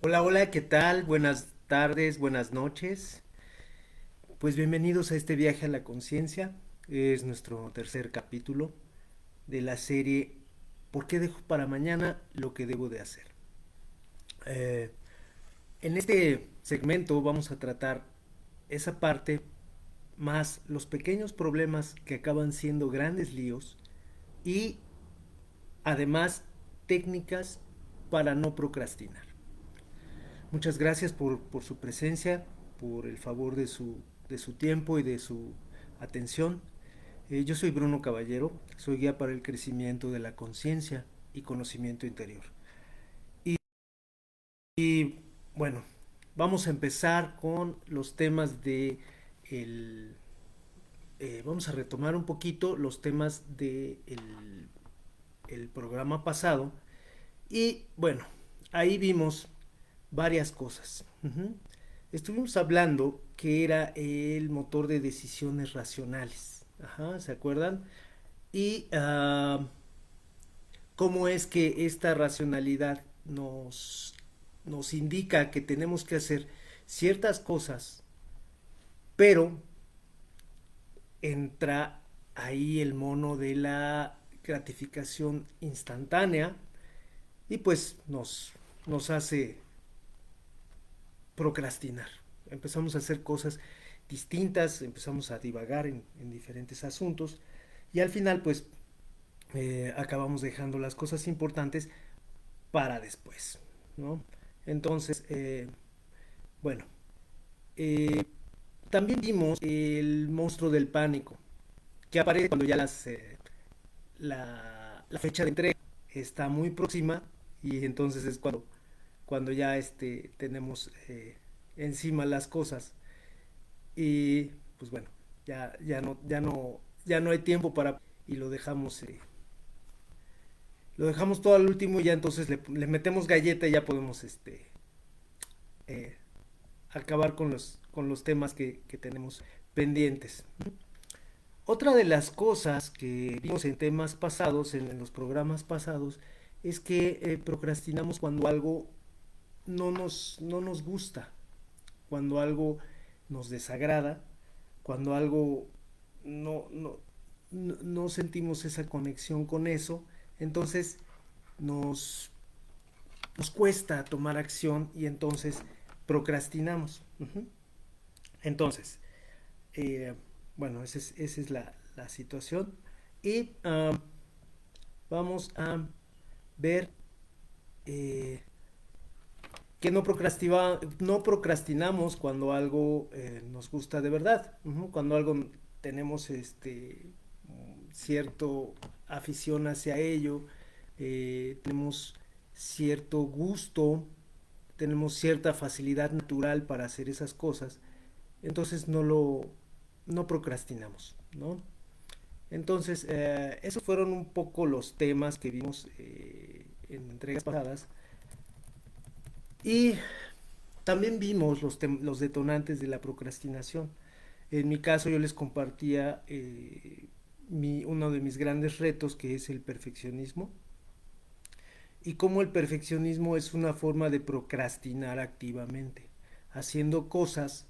Hola, hola, ¿qué tal? Buenas tardes, buenas noches. Pues bienvenidos a este viaje a la conciencia. Es nuestro tercer capítulo de la serie ¿Por qué dejo para mañana lo que debo de hacer? Eh, en este segmento vamos a tratar esa parte más los pequeños problemas que acaban siendo grandes líos y además técnicas para no procrastinar. Muchas gracias por su presencia, por el favor de su tiempo y de su atención. Yo soy Bruno Caballero, soy guía para el crecimiento de la conciencia y conocimiento interior. Y, y, bueno, vamos a empezar con los temas de el, vamos a retomar un poquito los temas de el programa pasado. Y bueno, ahí vimos varias cosas. Estuvimos hablando que era el motor de decisiones racionales. Ajá, ¿se acuerdan? Y cómo es que esta racionalidad nos indica que tenemos que hacer ciertas cosas, pero entra ahí el mono de la gratificación instantánea y pues nos hace procrastinar. Empezamos a hacer cosas distintas, empezamos a divagar en diferentes asuntos y al final pues acabamos dejando las cosas importantes para después, ¿no? Entonces, bueno, eh, también vimos el monstruo del pánico, que aparece cuando ya la fecha de entrega está muy próxima y entonces es cuando ya tenemos encima las cosas y pues bueno, ya no hay tiempo para y lo dejamos todo al último y ya entonces le metemos galleta y ya podemos eh, acabar con los temas que tenemos pendientes. Otra de las cosas que vimos en temas pasados, en los programas pasados, es que procrastinamos cuando algo no nos gusta, cuando algo nos desagrada, cuando algo no, no, no sentimos esa conexión con eso, entonces nos, nos cuesta tomar acción y entonces procrastinamos. Entonces, eh, bueno, esa es la situación. Y vamos a ver eh, que no procrastinamos cuando algo nos gusta de verdad. Cuando algo tenemos cierto afición hacia ello, tenemos cierto gusto, tenemos cierta facilidad natural para hacer esas cosas, entonces no procrastinamos, ¿no? Entonces, esos fueron un poco los temas que vimos en entregas pasadas. Y también vimos los detonantes de la procrastinación. En mi caso yo les compartía uno de mis grandes retos, que es el perfeccionismo, y cómo el perfeccionismo es una forma de procrastinar activamente, haciendo cosas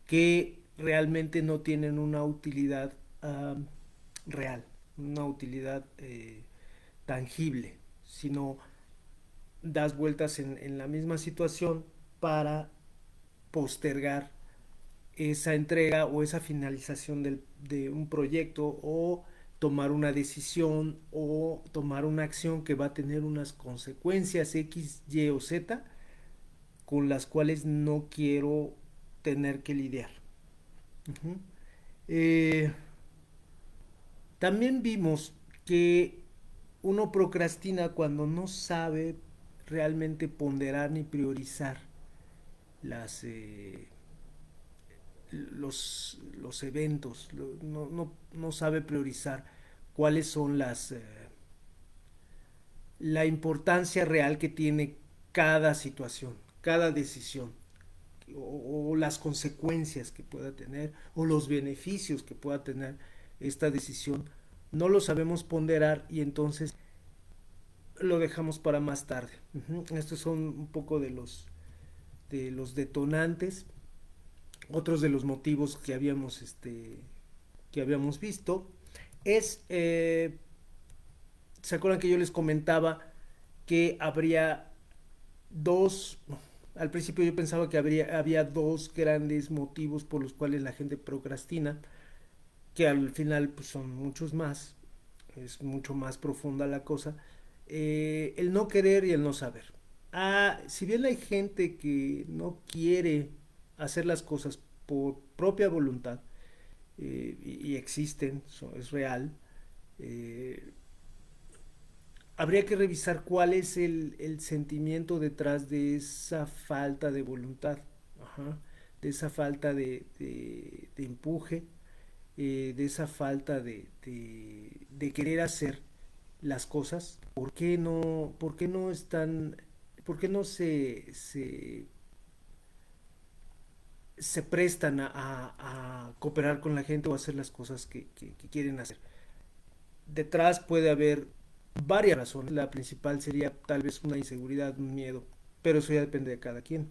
que realmente no tienen una utilidad real, una utilidad tangible, sino das vueltas en la misma situación para postergar esa entrega o esa finalización de un proyecto o tomar una decisión o tomar una acción que va a tener unas consecuencias X, Y o Z con las cuales no quiero tener que lidiar. Uh -huh. eh, También vimos que uno procrastina cuando no sabe realmente ponderar ni priorizar las, los eventos, no sabe priorizar cuáles son la importancia real que tiene cada situación, cada decisión, o las consecuencias que pueda tener, o los beneficios que pueda tener esta decisión. No lo sabemos ponderar y entonces lo dejamos para más tarde. Estos son un poco de de los detonantes, otros de los motivos que habíamos visto, es, ¿se acuerdan que yo les comentaba que habría dos, al principio yo pensaba que había dos grandes motivos por los cuales la gente procrastina, que al final pues, son muchos más, es mucho más profunda la cosa, el no querer y el no saber. Si bien hay gente que no quiere hacer las cosas por propia voluntad, y existen, es real, eh, habría que revisar cuál es el sentimiento detrás de esa falta de voluntad, ajá, de esa falta de empuje, de esa falta de querer hacer las cosas. Por qué no están, por qué no se prestan a cooperar con la gente o hacer las cosas que quieren hacer? Detrás puede haber varias razones. La principal sería tal vez una inseguridad, un miedo, pero eso ya depende de cada quien.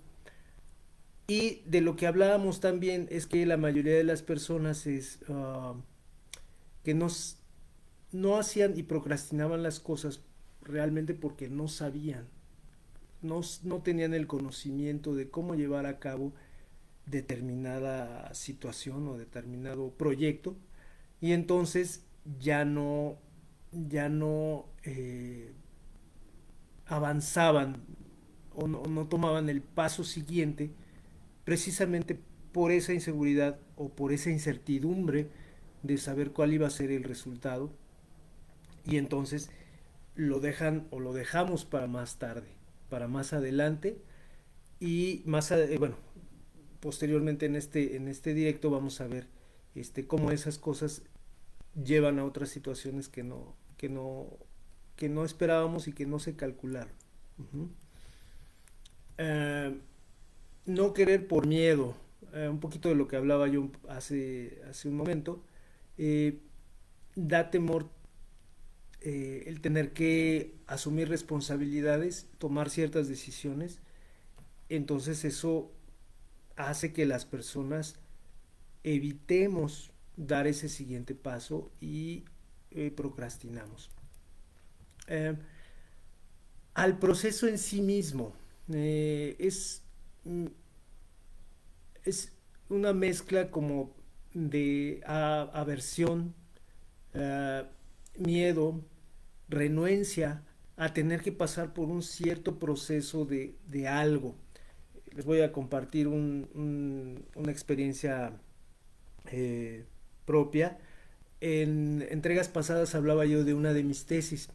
Y de lo que hablábamos también es que la mayoría de las personas que no hacían y procrastinaban las cosas realmente porque no sabían, no tenían el conocimiento de cómo llevar a cabo determinada situación o determinado proyecto, y entonces ya no avanzaban no tomaban el paso siguiente, precisamente por esa inseguridad o por esa incertidumbre de saber cuál iba a ser el resultado, y entonces lo dejan o lo dejamos para más tarde, para más adelante. Y bueno, posteriormente en este directo vamos a ver cómo esas cosas llevan a otras situaciones que no esperábamos y que no se calcularon. Uh-huh. Eh, no querer por miedo, un poquito de lo que hablaba yo hace un momento, eh, da temor, el tener que asumir responsabilidades, tomar ciertas decisiones. Entonces eso hace que las personas evitemos dar ese siguiente paso y procrastinamos. Eh, Al proceso en sí mismo, eh, es, mm, es una mezcla como de aversión, eh, miedo, renuencia a tener que pasar por un cierto proceso de algo. Les voy a compartir una experiencia eh, propia. En entregas pasadas hablaba yo de una de mis tesis.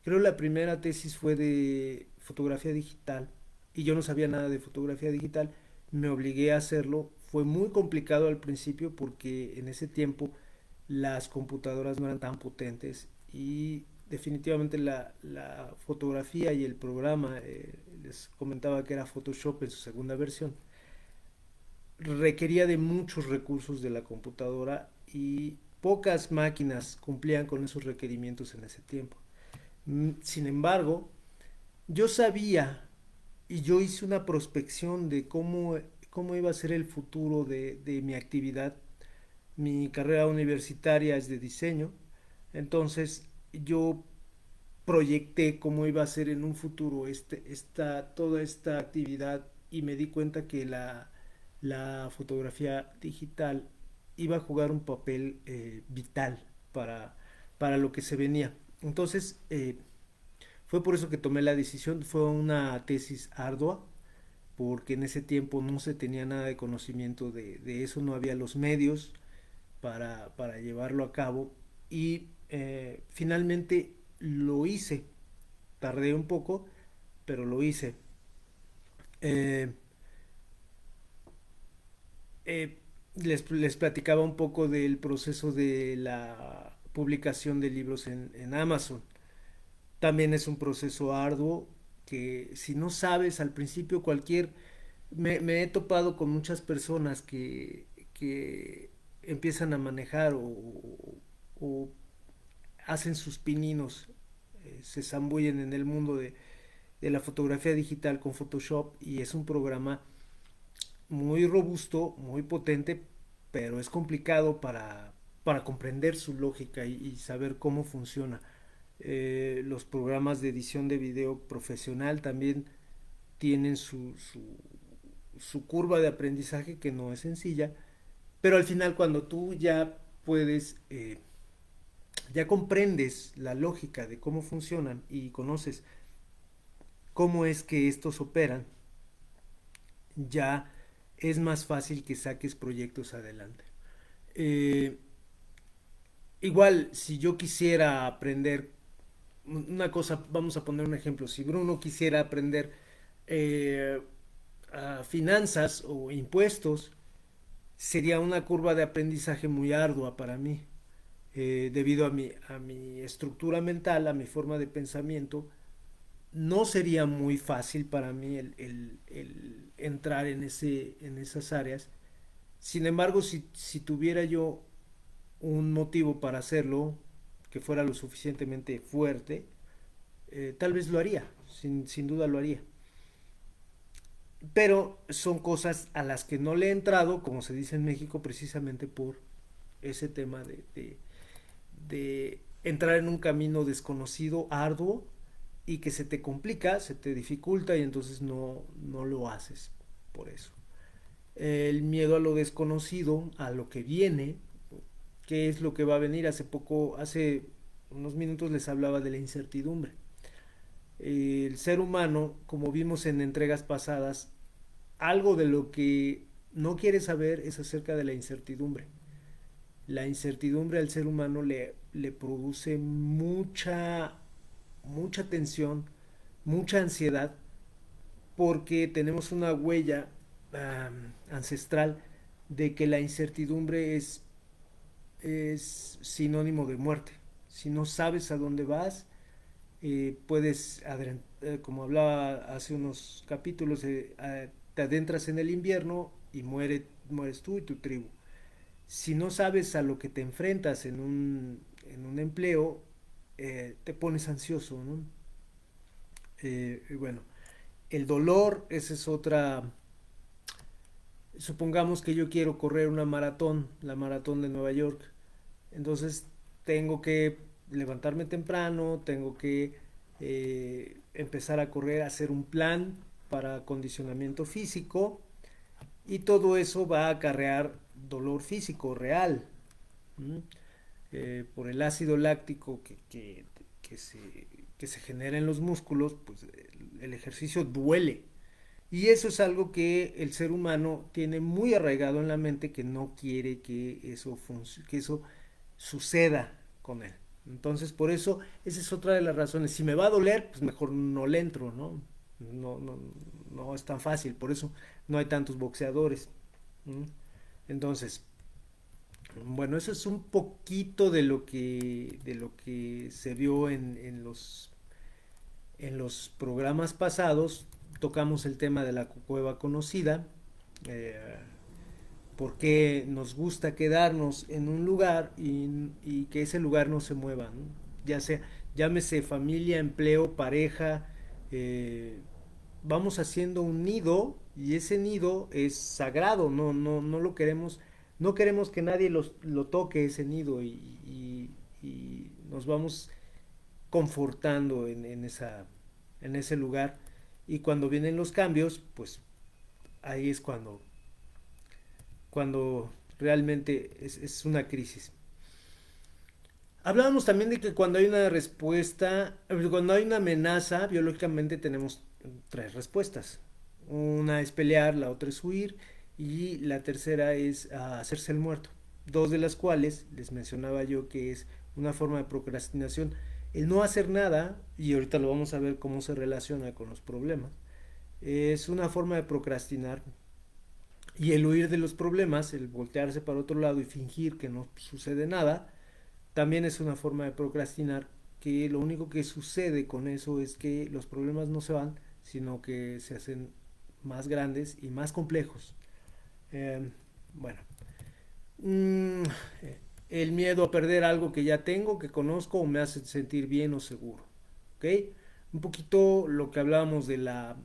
Creo la primera tesis fue de fotografía digital y yo no sabía nada de fotografía digital. Me obligué a hacerlo. Fue muy complicado al principio porque en ese tiempo las computadoras no eran tan potentes y definitivamente la fotografía y el programa, les comentaba que era Photoshop en su segunda versión, requería de muchos recursos de la computadora y pocas máquinas cumplían con esos requerimientos en ese tiempo. Sin embargo, yo sabía y yo hice una prospección de cómo iba a ser el futuro de mi actividad. Mi carrera universitaria es de diseño, entonces yo proyecté cómo iba a ser en un futuro toda esta actividad, y me di cuenta que la fotografía digital iba a jugar un papel vital para lo que se venía. Entonces, fue por eso que tomé la decisión. Fue una tesis ardua, porque en ese tiempo no se tenía nada de conocimiento de eso, no había los medios para llevarlo a cabo, y finalmente lo hice. Tardé un poco, pero lo hice. Eh, les platicaba un poco del proceso de la publicación de libros en Amazon. También es un proceso arduo que si no sabes al principio me he topado con muchas personas que empiezan a manejar o hacen sus pininos, se zambullen en el mundo de la fotografía digital con Photoshop, y es un programa muy robusto, muy potente, pero es complicado para comprender su lógica y saber cómo funciona. Los programas de edición de video profesional también tienen su curva de aprendizaje que no es sencilla, pero al final cuando tú ya puedes, ya comprendes la lógica de cómo funcionan y conoces cómo es que estos operan, ya es más fácil que saques proyectos adelante. Eh, Igual, si yo quisiera aprender una cosa, vamos a poner un ejemplo, si Bruno quisiera aprender eh, finanzas o impuestos, sería una curva de aprendizaje muy ardua para mí, debido a mi estructura mental, a mi forma de pensamiento. No sería muy fácil para mí el entrar en esas áreas. Sin embargo, si tuviera yo un motivo para hacerlo, que fuera lo suficientemente fuerte, tal vez lo haría, sin duda lo haría. Pero son cosas a las que no le he entrado, como se dice en México, precisamente por ese tema de entrar en un camino desconocido, arduo, y que se te complica, se te dificulta y entonces no lo haces por eso. El miedo a lo desconocido, a lo que viene, qué es lo que va a venir. Hace unos minutos les hablaba de la incertidumbre. El ser humano, como vimos en entregas pasadas, algo de lo que no quiere saber es acerca de la incertidumbre. La incertidumbre al ser humano le produce mucha tensión, mucha ansiedad, porque tenemos una huella ancestral de que la incertidumbre es sinónimo de muerte. Si no sabes a dónde vas, puedes, como hablaba hace unos capítulos, te adentras en el invierno y mueres tú y tu tribu. Si no sabes a lo que te enfrentas en un empleo, te pones ansioso, ¿no? Bueno, el dolor, esa es otra. Supongamos que yo quiero correr una maratón, la maratón de Nueva York. Entonces tengo que levantarme temprano, tengo que empezar a correr, hacer un plan para acondicionamiento físico y todo eso va a acarrear dolor físico real. ¿M? Por el ácido láctico que se, que se genera en los músculos, pues el ejercicio duele. Y eso es algo que el ser humano tiene muy arraigado en la mente, que no quiere que que eso suceda con él. Entonces, por eso, esa es otra de las razones. Si me va a doler, pues mejor no le entro, ¿no? No, no, no es tan fácil, por eso no hay tantos boxeadores. ¿Mm? Entonces, bueno, eso es un poquito de lo que se vio en los programas pasados. Tocamos el tema de la cueva conocida, eh, por qué nos gusta quedarnos en un lugar y que ese lugar no se mueva, ¿no? Ya sea, llámese familia, empleo, pareja, eh, vamos haciendo un nido y ese nido es sagrado, no lo queremos, no queremos que nadie lo toque ese nido y nos vamos confortando en ese lugar y cuando vienen los cambios, pues ahí es cuando realmente es una crisis. Hablábamos también de que cuando hay una respuesta, cuando hay una amenaza, biológicamente tenemos tres respuestas. Una es pelear, la otra es huir y la tercera es hacerse el muerto. Dos de las cuales les mencionaba yo que es una forma de procrastinación. El no hacer nada, y ahorita lo vamos a ver cómo se relaciona con los problemas, es una forma de procrastinar. Y el huir de los problemas, el voltearse para otro lado y fingir que no sucede nada, también es una forma de procrastinar, que lo único que sucede con eso es que los problemas no se van, sino que se hacen más grandes y más complejos. Eh, bueno, mm, el miedo a perder algo que ya tengo, que conozco o me hace sentir bien o seguro. ¿Ok? Un poquito lo que hablábamos de la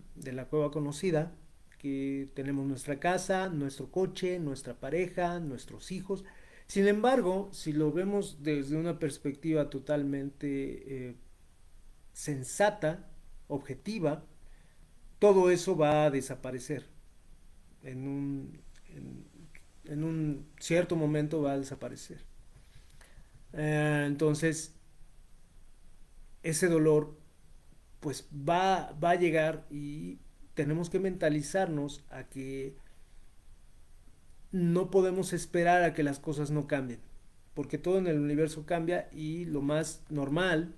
cueva conocida, que tenemos nuestra casa, nuestro coche, nuestra pareja, nuestros hijos. Sin embargo, si lo vemos desde una perspectiva totalmente sensata, objetiva, todo eso va a desaparecer. En un, en, en un cierto momento va a desaparecer. Entonces, ese dolor pues va a llegar y tenemos que mentalizarnos a que no podemos esperar a que las cosas no cambien, porque todo en el universo cambia y lo más normal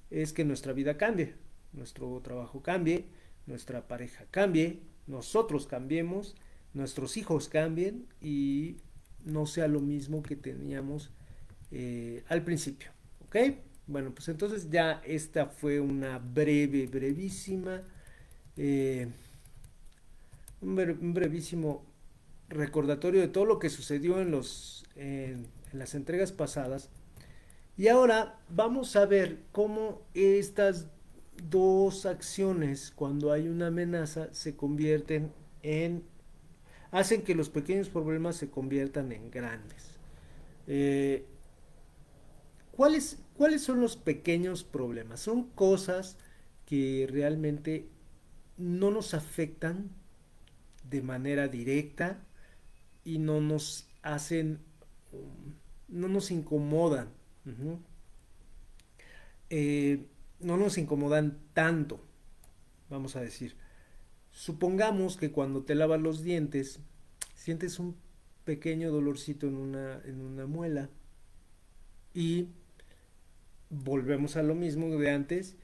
es que nuestra vida cambie, nuestro trabajo cambie, nuestra pareja cambie, nosotros cambiemos, nuestros hijos cambien y no sea lo mismo que teníamos al principio, ¿ok? Bueno, pues entonces ya esta fue una brevísima, eh, un brevísimo recordatorio de todo lo que sucedió en las entregas pasadas. Y ahora vamos a ver cómo estas dos acciones, cuando hay una amenaza, se convierten en, hacen que los pequeños problemas se conviertan en grandes. Eh, ¿Cuáles son los pequeños problemas? Son cosas que realmente no nos afectan de manera directa y no nos hacen, no nos incomodan. Uh-huh. No nos incomodan tanto, vamos a decir. Supongamos que cuando te lavas los dientes, sientes un pequeño dolorcito en una muela y volvemos a lo mismo de antes,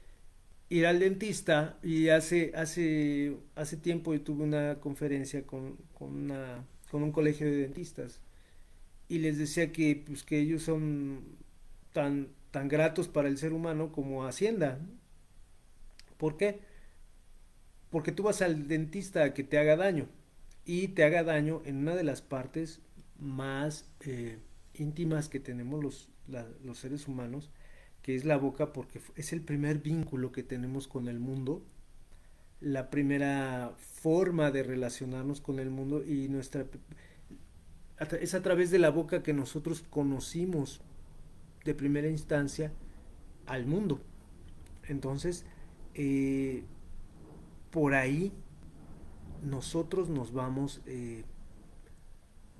ir al dentista y hace tiempo yo tuve una conferencia con un colegio de dentistas y les decía que, pues, que ellos son tan gratos para el ser humano como Hacienda. ¿Por qué? Porque tú vas al dentista a que te haga daño y te haga daño en una de las partes más íntimas que tenemos los seres humanos, que es la boca, porque es el primer vínculo que tenemos con el mundo, la primera forma de relacionarnos con el mundo y es a través de la boca que nosotros conocimos de primera instancia al mundo. Entonces, eh, por ahí nosotros nos vamos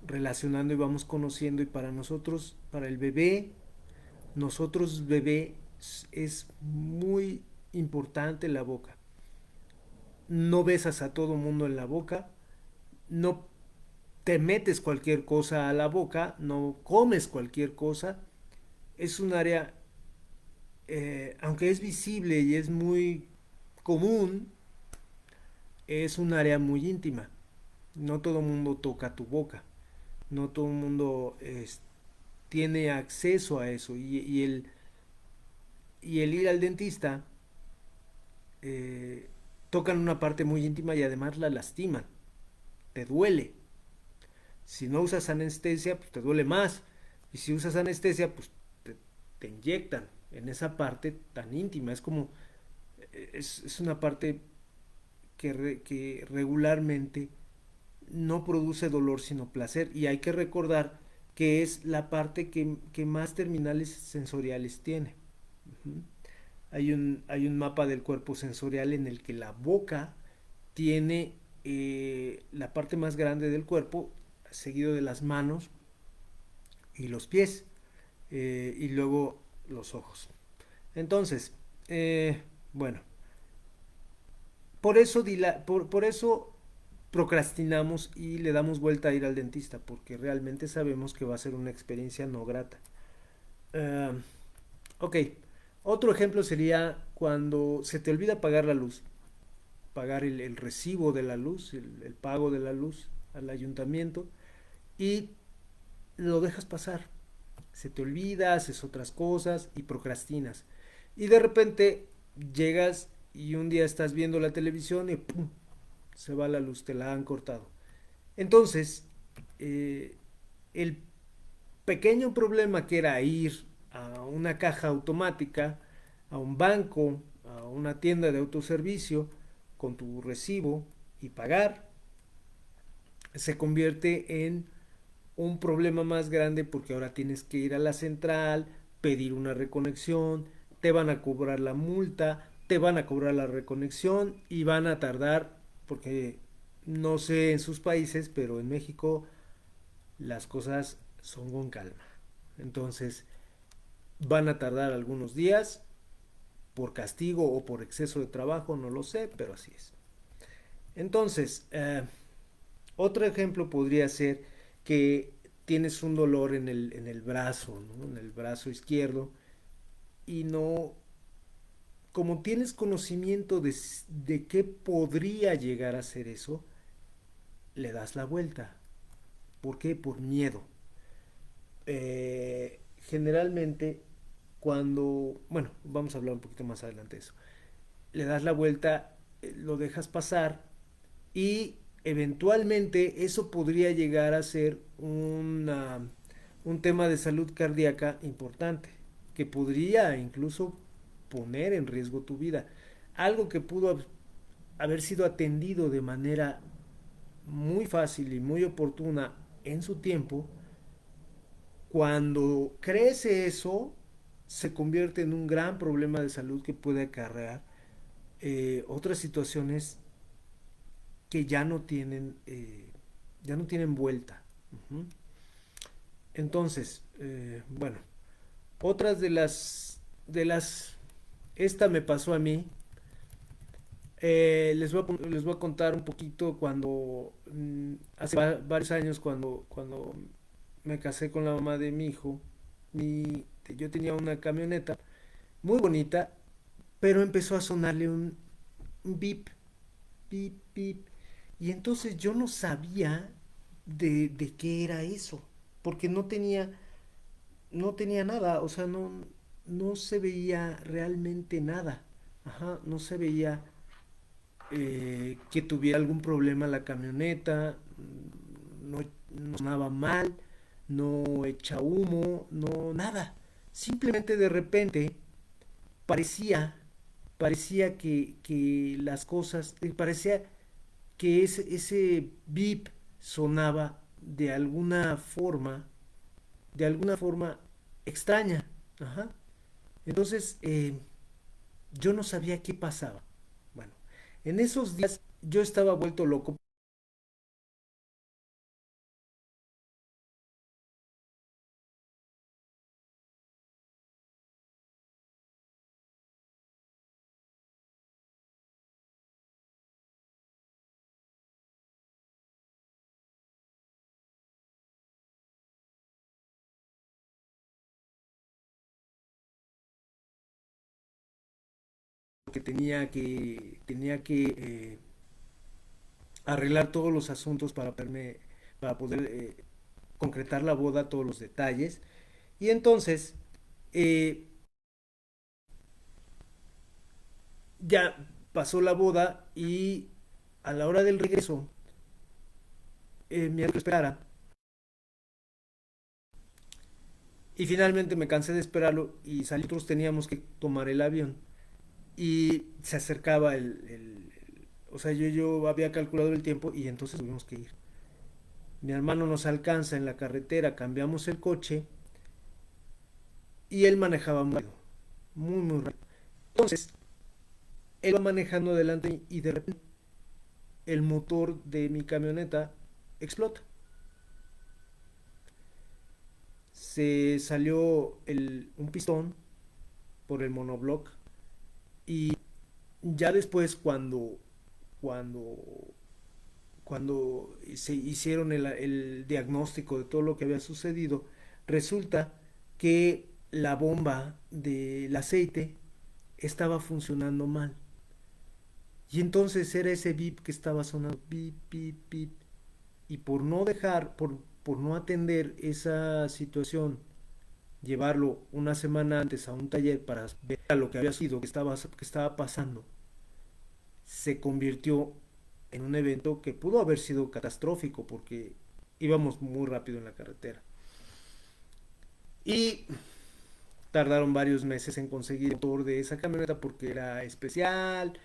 relacionando y vamos conociendo y para nosotros, para el bebé, nosotros bebé es muy importante la boca. No besas a todo mundo en la boca, no te metes cualquier cosa a la boca, no comes cualquier cosa. Es un área, aunque es visible y es muy común, es un área muy íntima. No todo el mundo toca tu boca, no todo el mundo tiene acceso a eso y el ir al dentista eh, tocan una parte muy íntima y además la lastiman, te duele. Si no usas anestesia, pues te duele más. Y si usas anestesia, pues te inyectan en esa parte tan íntima. Es como, es una parte que regularmente no produce dolor sino placer. Y hay que recordar que es la parte que más terminales sensoriales tiene. Uh-huh. Hay un mapa del cuerpo sensorial en el que la boca tiene la parte más grande del cuerpo, seguido de las manos y los pies, y luego los ojos. Entonces, bueno, por eso procrastinamos y le damos vuelta a ir al dentista, porque realmente sabemos que va a ser una experiencia no grata. Uh, ok, otro ejemplo sería cuando se te olvida pagar la luz, pagar el recibo de la luz, el pago de la luz al ayuntamiento y lo dejas pasar. Se te olvida, haces otras cosas y procrastinas. Y de repente llegas y un día estás viendo la televisión y ¡pum! Se va la luz, te la han cortado. Entonces, el pequeño problema que era ir a una caja automática, a un banco, a una tienda de autoservicio, con tu recibo y pagar, se convierte en un problema más grande porque ahora tienes que ir a la central, pedir una reconexión, te van a cobrar la multa, te van a cobrar la reconexión y van a tardar, porque no sé en sus países, pero en México las cosas son con calma. Entonces van a tardar algunos días por castigo o por exceso de trabajo, no lo sé, pero así es. Entonces, otro ejemplo podría ser que tienes un dolor en el brazo, ¿no? En el brazo izquierdo, y no, como tienes conocimiento de qué podría llegar a ser eso, le das la vuelta. ¿Por qué? Por miedo. Generalmente, cuando, bueno, vamos a hablar un poquito más adelante de eso, le das la vuelta, lo dejas pasar y eventualmente eso podría llegar a ser un tema de salud cardíaca importante, que podría incluso poner en riesgo tu vida. Algo que pudo haber sido atendido de manera muy fácil y muy oportuna en su tiempo, cuando crece eso, se convierte en un gran problema de salud que puede acarrear otras situaciones que ya no tienen vuelta. Ujú. Entonces, bueno, otras esta me pasó a mí. Les voy a contar un poquito cuando, hace varios años, cuando me casé con la mamá de mi hijo, yo tenía una camioneta muy bonita, pero empezó a sonarle un bip, bip, bip. Y entonces yo no sabía de qué era eso, porque no tenía nada, o sea, no se veía realmente nada. Ajá, no se veía que tuviera algún problema la camioneta, no sonaba mal, no echa humo, no nada. Simplemente de repente parecía, parecía que las cosas, parecía que ese beep sonaba de alguna forma extraña. Ajá. Entonces, yo no sabía qué pasaba. Bueno, en esos días yo estaba vuelto loco porque tenía que arreglar todos los asuntos para poder concretar la boda, todos los detalles. Y entonces, eh, ya pasó la boda y a la hora del regreso, mi amigo esperara. Y finalmente me cansé de esperarlo y salí. Nosotros teníamos que tomar el avión. Y se acercaba o sea, yo había calculado el tiempo y entonces tuvimos que ir. Mi hermano nos alcanza en la carretera, cambiamos el coche y él manejaba muy rápido, muy rápido. Entonces, él va manejando adelante y de repente el motor de mi camioneta explota. Se salió un pistón por el monobloc y ya después cuando, cuando se hicieron el diagnóstico de todo lo que había sucedido, resulta que la bomba del aceite estaba funcionando mal. Y entonces era ese bip que estaba sonando, bip, bip, bip. Y por no atender esa situación, llevarlo una semana antes a un taller para ver lo que había sido, que estaba pasando, se convirtió en un evento que pudo haber sido catastrófico porque íbamos muy rápido en la carretera. Y tardaron varios meses en conseguir el motor de esa camioneta porque era especial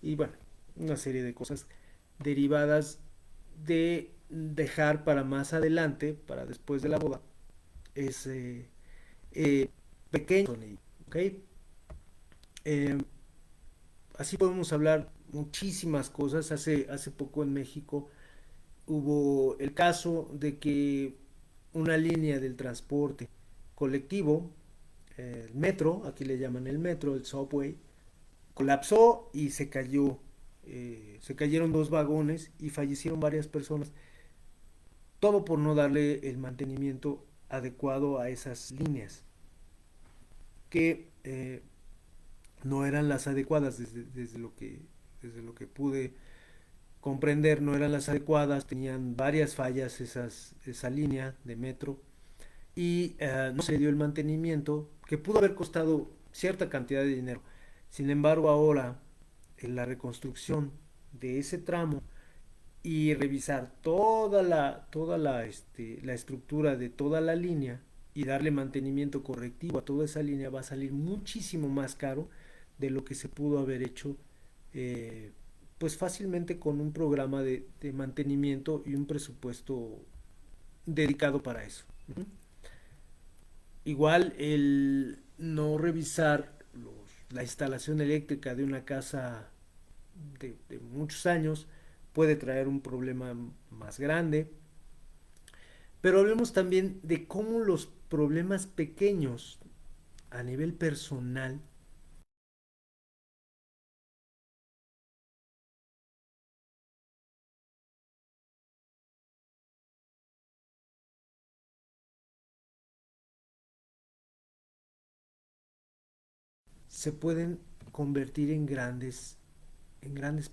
y bueno, una serie de cosas derivadas de dejar para más adelante, para después de la boda, es eh, pequeño, ¿ok? Eh, Así podemos hablar muchísimas cosas. Hace poco en México hubo el caso de que una línea del transporte colectivo, el metro, aquí le llaman el metro, el subway, colapsó y se cayó. Se cayeron dos vagones y fallecieron varias personas. Todo por no darle el mantenimiento adecuado a esas líneas, que no eran las adecuadas desde lo que pude comprender, no eran las adecuadas, tenían varias fallas esa línea de metro y no se dio el mantenimiento que pudo haber costado cierta cantidad de dinero. Sin embargo, ahora en la reconstrucción de ese tramo y revisar la estructura de toda la línea y darle mantenimiento correctivo a toda esa línea va a salir muchísimo más caro de lo que se pudo haber hecho eh, pues fácilmente con un programa de mantenimiento y un presupuesto dedicado para eso. Igual el no revisar la instalación eléctrica de una casa de muchos años puede traer un problema más grande. Pero hablemos también de cómo los problemas pequeños a nivel personal se pueden convertir en grandes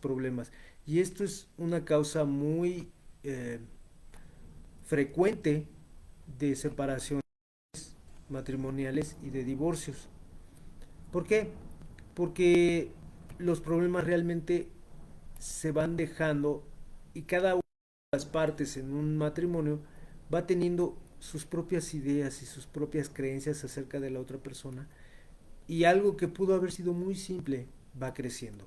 problemas. Y esto es una causa muy frecuente de separaciones matrimoniales y de divorcios. ¿Por qué? Porque los problemas realmente se van dejando y cada una de las partes en un matrimonio va teniendo sus propias ideas y sus propias creencias acerca de la otra persona y algo que pudo haber sido muy simple va creciendo.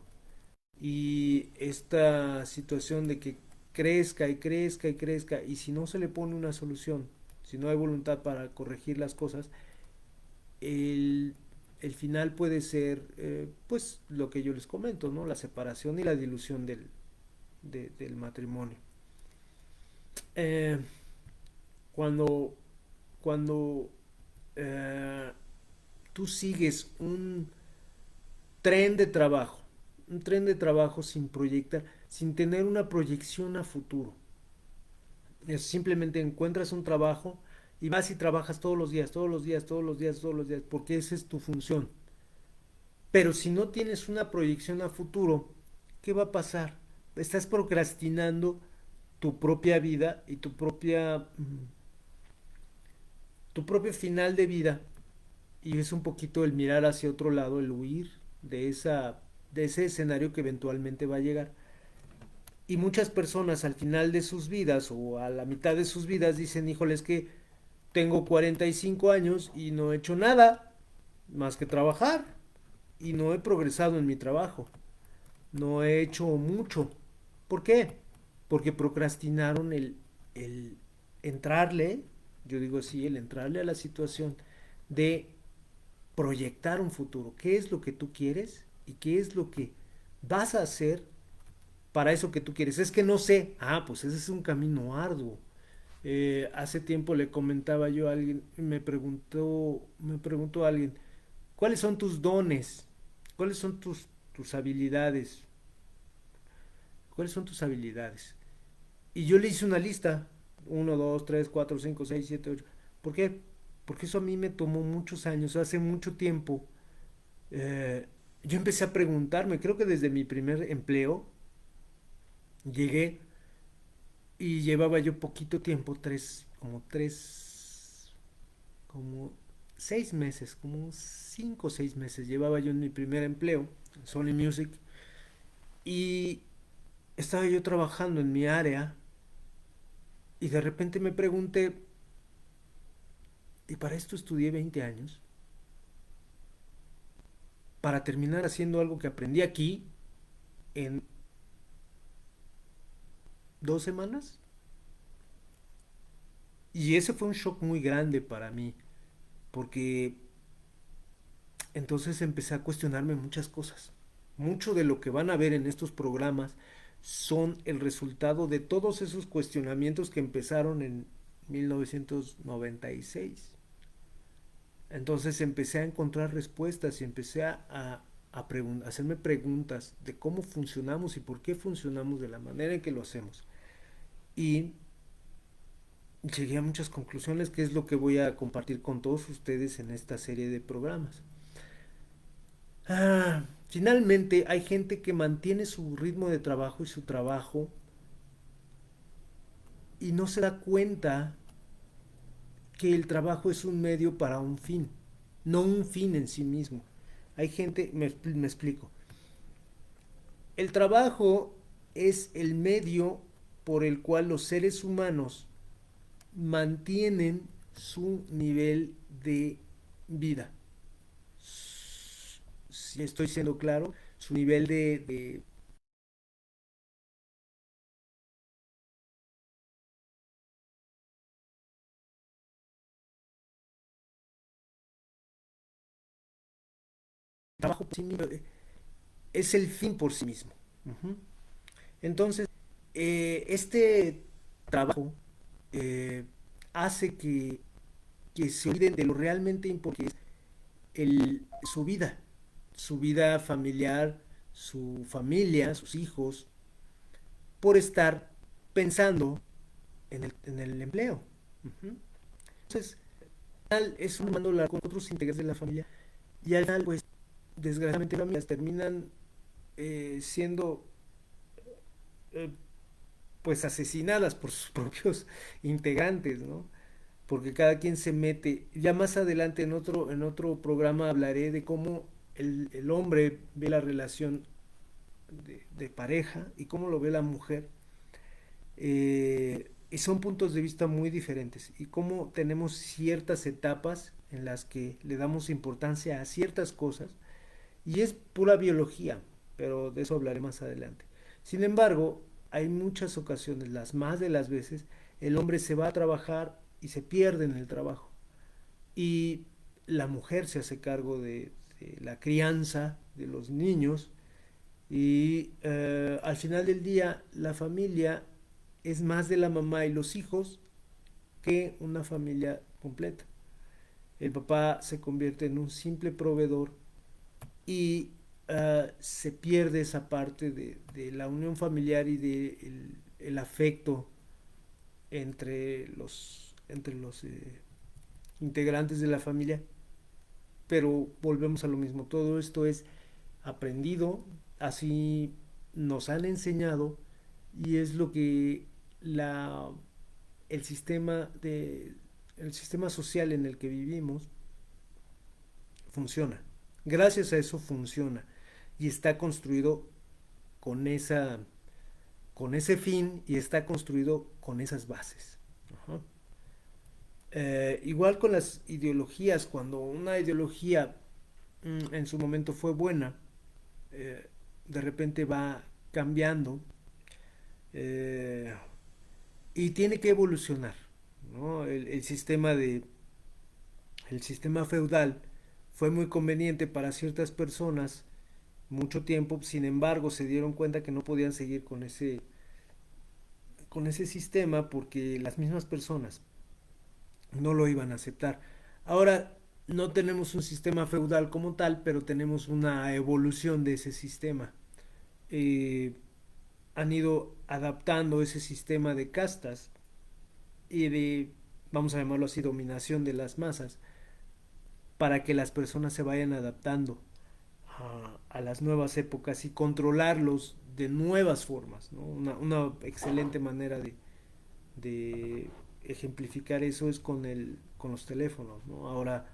Y esta situación de que crezca y crezca y crezca y si no se le pone una solución, si no hay voluntad para corregir las cosas, el, el final puede ser pues lo que yo les comento, ¿no? La separación y la dilución del matrimonio. Eh, cuando cuando eh, tú sigues trabajo, un tren de trabajo sin proyectar, sin tener una proyección a futuro. Es simplemente encuentras un trabajo y vas y trabajas todos los días, todos los días, todos los días, todos los días, porque esa es tu función. Pero si no tienes una proyección a futuro, ¿qué va a pasar? Estás procrastinando tu propia vida y tu propio final de vida. Y es un poquito el mirar hacia otro lado, el huir de ese escenario que eventualmente va a llegar. Y muchas personas al final de sus vidas o a la mitad de sus vidas dicen, híjole, es que tengo 45 años y no he hecho nada más que trabajar y no he progresado en mi trabajo, no he hecho mucho. ¿Por qué? Porque procrastinaron el entrarle, yo digo así, el entrarle a la situación de proyectar un futuro. ¿Qué es lo que tú quieres y qué es lo que vas a hacer para eso que tú quieres? Es que no sé. Ah, pues ese es un camino arduo. Hace tiempo le comentaba yo a alguien, me preguntó alguien, ¿cuáles son tus dones? ¿Cuáles son tus habilidades? ¿Cuáles son tus habilidades? Y yo le hice una lista, uno 2 3 4 5 6 7 8. ¿Por qué? Porque eso a mí me tomó muchos años, hace mucho tiempo. eh, yo empecé a preguntarme, creo que desde mi primer empleo, llegué y llevaba yo poquito tiempo, como 6 meses, como 5 o 6 meses llevaba yo en mi primer empleo, Sony Music, y estaba yo trabajando en mi área y de repente me pregunté, ¿y para esto estudié 20 años? ¿Para terminar haciendo algo que aprendí aquí en 2 semanas? Y ese fue un shock muy grande para mí, porque entonces empecé a cuestionarme muchas cosas. Mucho de lo que van a ver en estos programas son el resultado de todos esos cuestionamientos que empezaron en 1996. Entonces empecé a encontrar respuestas y empecé a hacerme preguntas de cómo funcionamos y por qué funcionamos de la manera en que lo hacemos. Y llegué a muchas conclusiones, que es lo que voy a compartir con todos ustedes en esta serie de programas. Finalmente, hay gente que mantiene su ritmo de trabajo y su trabajo y no se da cuenta que el trabajo es un medio para un fin, no un fin en sí mismo. Hay gente, me explico, el trabajo es el medio por el cual los seres humanos mantienen su nivel de vida. Si estoy siendo claro, su nivel de trabajo por sí mismo, es el fin por sí mismo. Uh-huh. Entonces, este trabajo eh, hace que se olviden de lo realmente importante, que es su vida familiar, su familia, sus hijos, por estar pensando en el empleo. Uh-huh. Entonces, al final es un mando con otros integrantes de la familia y al final, pues, desgraciadamente, familias terminan siendo eh, pues asesinadas por sus propios integrantes, ¿no? Porque cada quien se mete. Ya más adelante en otro programa hablaré de cómo el hombre ve la relación de pareja y cómo lo ve la mujer. Y son puntos de vista muy diferentes. Y cómo tenemos ciertas etapas en las que le damos importancia a ciertas cosas. Y es pura biología, pero de eso hablaré más adelante. Sin embargo, hay muchas ocasiones, las más de las veces, el hombre se va a trabajar y se pierde en el trabajo. Y la mujer se hace cargo de la crianza de los niños y al final del día la familia es más de la mamá y los hijos que una familia completa. El papá se convierte en un simple proveedor y se pierde esa parte de la unión familiar y de el afecto entre los integrantes de la familia. Pero volvemos a lo mismo, todo esto es aprendido, así nos han enseñado y es lo que la, el sistema el sistema social en el que vivimos funciona. Gracias a eso funciona y está construido con con ese fin y está construido con esas bases. Ajá. Igual con las ideologías, cuando una ideología en su momento fue buena, eh, de repente va cambiando eh, y tiene que evolucionar, ¿no? El sistema feudal fue muy conveniente para ciertas personas mucho tiempo, sin embargo se dieron cuenta que no podían seguir con ese sistema porque las mismas personas no lo iban a aceptar. Ahora no tenemos un sistema feudal como tal, pero tenemos una evolución de ese sistema. Eh, Han ido adaptando ese sistema de castas y de, vamos a llamarlo así, dominación de las masas, para que las personas se vayan adaptando a las nuevas épocas y controlarlos de nuevas formas, ¿no? Una excelente manera de ejemplificar eso es con los teléfonos, ¿no? Ahora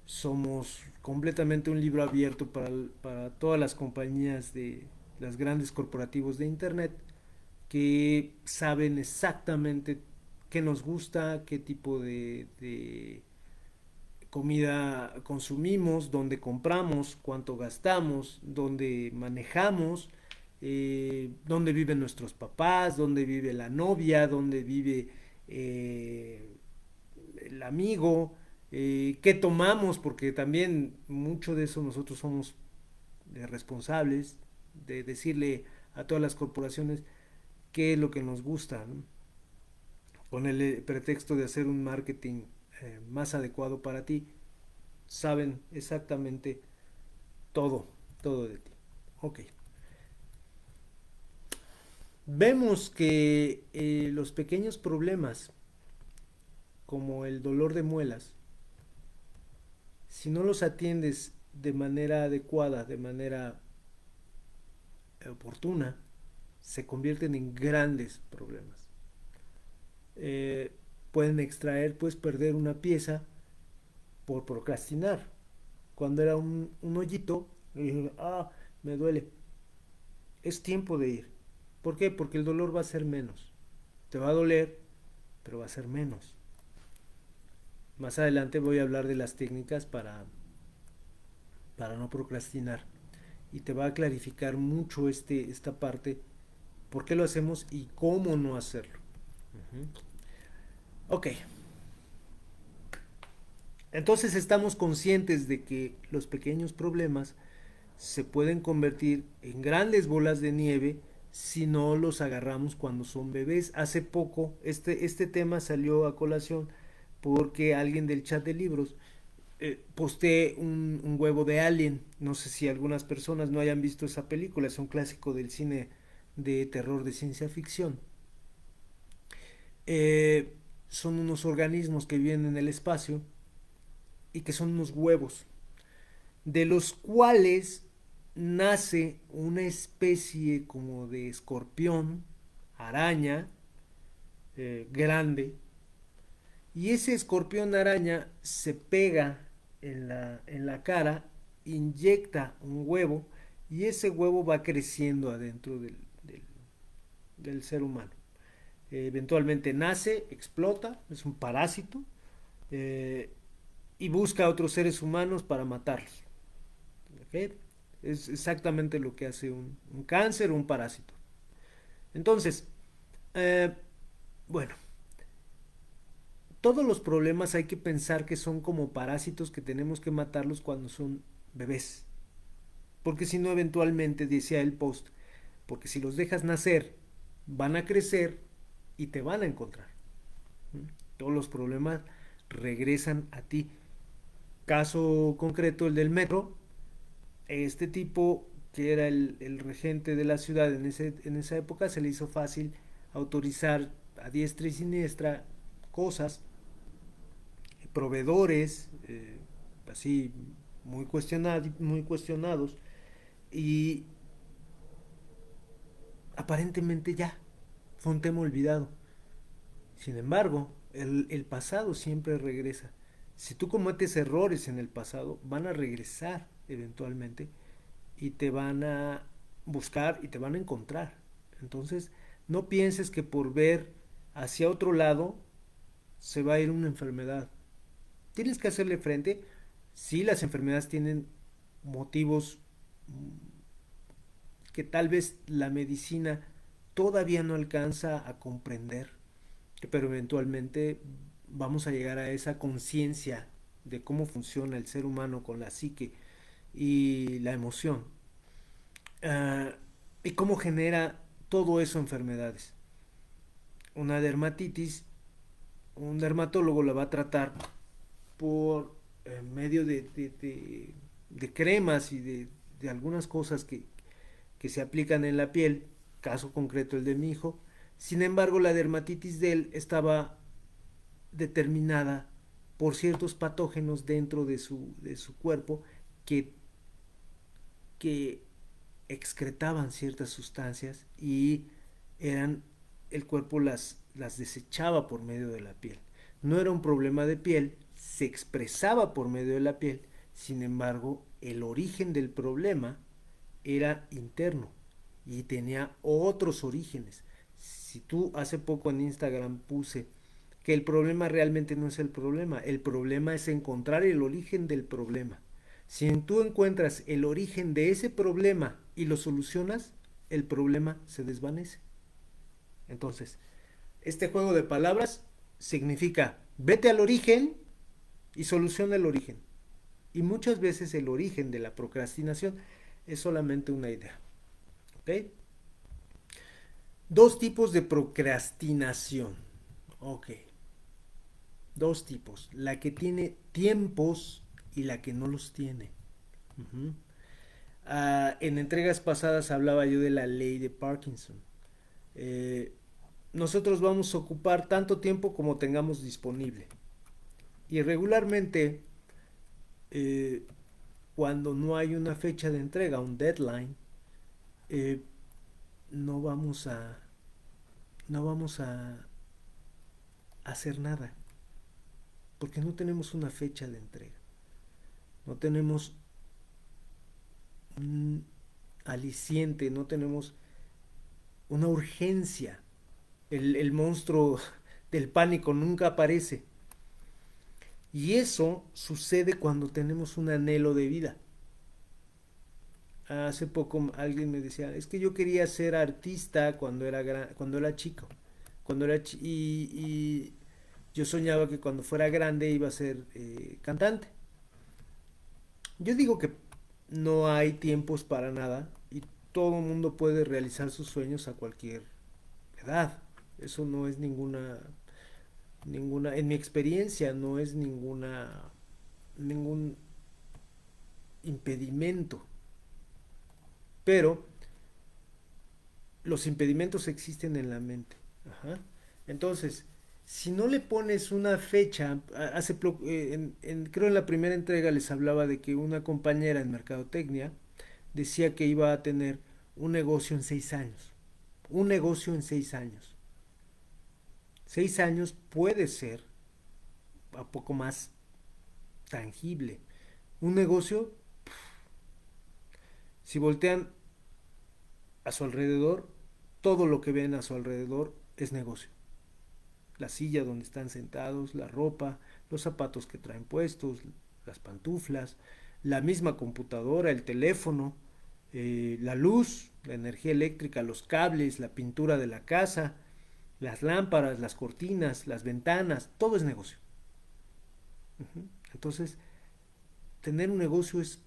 somos completamente un libro abierto para todas las compañías de las grandes corporativos de internet que saben exactamente qué nos gusta, qué tipo de comida consumimos, dónde compramos, cuánto gastamos, dónde manejamos, dónde viven nuestros papás, dónde vive la novia, dónde vive el amigo, qué tomamos, porque también mucho de eso nosotros somos responsables de decirle a todas las corporaciones qué es lo que nos gusta, ¿no? Con el pretexto de hacer un marketing más adecuado para ti, saben exactamente todo, todo de ti. Ok. Vemos que los pequeños problemas, como el dolor de muelas, si no los atiendes de manera adecuada, de manera oportuna, se convierten en grandes problemas. Eh, Pueden extraer, pues perder una pieza por procrastinar. Cuando era un hoyito, dije, me duele. Es tiempo de ir. ¿Por qué? Porque el dolor va a ser menos. Te va a doler, pero va a ser menos. Más adelante voy a hablar de las técnicas para no procrastinar. Y te va a clarificar mucho esta parte, por qué lo hacemos y cómo no hacerlo. Ok, entonces estamos conscientes de que los pequeños problemas se pueden convertir en grandes bolas de nieve si no los agarramos cuando son bebés. Hace poco este tema salió a colación porque alguien del chat de libros posté un huevo de Alien. No sé si algunas personas no hayan visto esa película, es un clásico del cine de terror de ciencia ficción. Eh, Son unos organismos que viven en el espacio y que son unos huevos, de los cuales nace una especie como de escorpión, araña, grande, y ese escorpión araña se pega en la cara, inyecta un huevo, y ese huevo va creciendo adentro del ser humano. Eventualmente nace, explota, es un parásito, eh, y busca a otros seres humanos para matarlos. ¿Ok? Es exactamente lo que hace un cáncer o un parásito. Entonces, eh, bueno, todos los problemas hay que pensar que son como parásitos que tenemos que matarlos cuando son bebés. Porque si no, eventualmente, decía el post, porque si los dejas nacer, van a crecer y te van a encontrar. Todos los problemas regresan a ti. Caso concreto, el del metro. Este tipo, que era el regente de la ciudad en esa época, se le hizo fácil autorizar a diestra y siniestra cosas, proveedores, así muy cuestionados, y aparentemente ya fue un tema olvidado. Sin embargo, el pasado siempre regresa. Si tú cometes errores en el pasado, van a regresar eventualmente y te van a buscar y te van a encontrar. Entonces, no pienses que por ver hacia otro lado se va a ir una enfermedad. Tienes que hacerle frente. Si las enfermedades tienen motivos que tal vez la medicina todavía no alcanza a comprender, pero eventualmente vamos a llegar a esa conciencia de cómo funciona el ser humano con la psique y la emoción, uh, y cómo genera todo eso enfermedades. Una dermatitis, un dermatólogo la va a tratar por medio de cremas y de algunas cosas que se aplican en la piel, caso concreto el de mi hijo. Sin embargo, la dermatitis de él estaba determinada por ciertos patógenos dentro de su cuerpo que, que excretaban ciertas sustancias y eran el cuerpo las desechaba por medio de la piel. No era un problema de piel, se expresaba por medio de la piel, sin embargo, el origen del problema era interno y tenía otros orígenes. Si tú hace poco en Instagram puse que el problema realmente no es el problema es encontrar el origen del problema. Si tú encuentras el origen de ese problema y lo solucionas, el problema se desvanece. Entonces, este juego de palabras significa vete al origen y soluciona el origen. Y muchas veces el origen de la procrastinación es solamente una idea. ¿Ok? Dos tipos de procrastinación. Ok. Dos tipos. La que tiene tiempos y la que no los tiene. Ujú. En entregas pasadas hablaba yo de la ley de Parkinson. Eh, Nosotros vamos a ocupar tanto tiempo como tengamos disponible. Y regularmente, eh, cuando no hay una fecha de entrega, un deadline, eh, no vamos a no vamos a hacer nada, porque no tenemos una fecha de entrega, no tenemos un aliciente, no tenemos una urgencia. El monstruo del pánico nunca aparece. Y eso sucede cuando tenemos un anhelo de vida. Hace poco alguien me decía, es que yo quería ser artista cuando era chico. Y yo soñaba que cuando fuera grande iba a ser cantante. Yo digo que no hay tiempos para nada y todo el mundo puede realizar sus sueños a cualquier edad. Eso no es en mi experiencia no es ningún impedimento. Pero los impedimentos existen en la mente. Ajá. Entonces, si no le pones una fecha, creo en la primera entrega les hablaba de que una compañera en mercadotecnia decía que iba a tener un negocio en 6 años. Un negocio en 6 años. 6 años puede ser a poco más tangible. Un negocio, si voltean a su alrededor, todo lo que ven a su alrededor es negocio. La silla donde están sentados, la ropa, los zapatos que traen puestos, las pantuflas, la misma computadora, el teléfono, la luz, la energía eléctrica, los cables, la pintura de la casa, las lámparas, las cortinas, las ventanas, todo es negocio. Entonces, tener un negocio es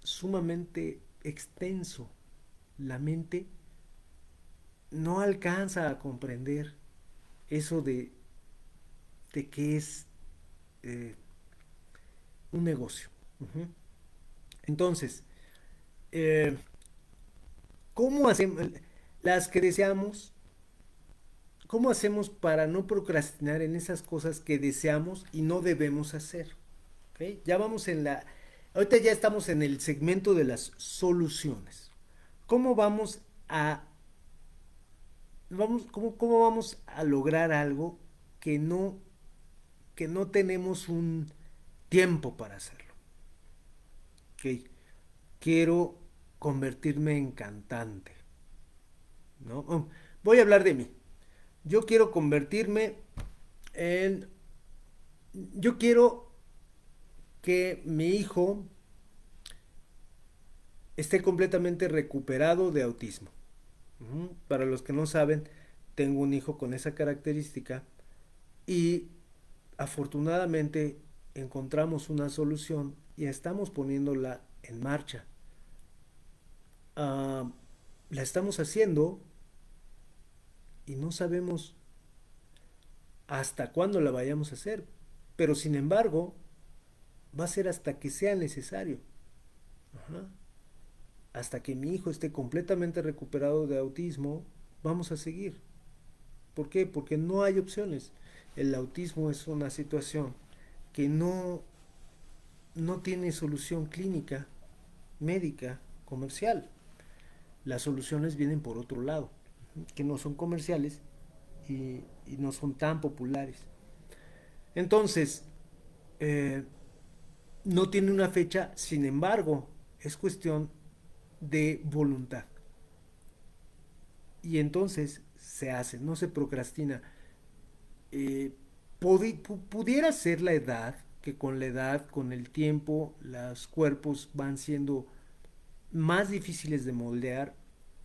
sumamente extenso. La mente no alcanza a comprender eso de que es eh, un negocio. Uh-huh. Entonces, eh, ¿cómo hacemos las que deseamos? ¿Cómo hacemos para no procrastinar en esas cosas que deseamos y no debemos hacer? ¿Okay? Ahorita ya estamos en el segmento de las soluciones. ¿Cómo cómo vamos a lograr algo que que no tenemos un tiempo para hacerlo? ¿Okay? Quiero convertirme en cantante, ¿no? Voy a hablar de mí. Yo quiero convertirme en... Yo quiero que mi hijo esté completamente recuperado de autismo. Para los que no saben, tengo un hijo con esa característica y afortunadamente encontramos una solución y estamos poniéndola en marcha. Ah, la estamos haciendo y no sabemos hasta cuándo la vayamos a hacer, pero sin embargo va a ser hasta que sea necesario. Ajá. Hasta que mi hijo esté completamente recuperado de autismo, vamos a seguir. ¿Por qué? Porque no hay opciones. El autismo es una situación que no tiene solución clínica, médica, comercial. Las soluciones vienen por otro lado, que no son comerciales y no son tan populares. Entonces, eh, no tiene una fecha, sin embargo, es cuestión de voluntad. Y entonces se hace, no se procrastina. Eh, Pudiera ser la edad, que con la edad, con el tiempo, los cuerpos van siendo más difíciles de moldear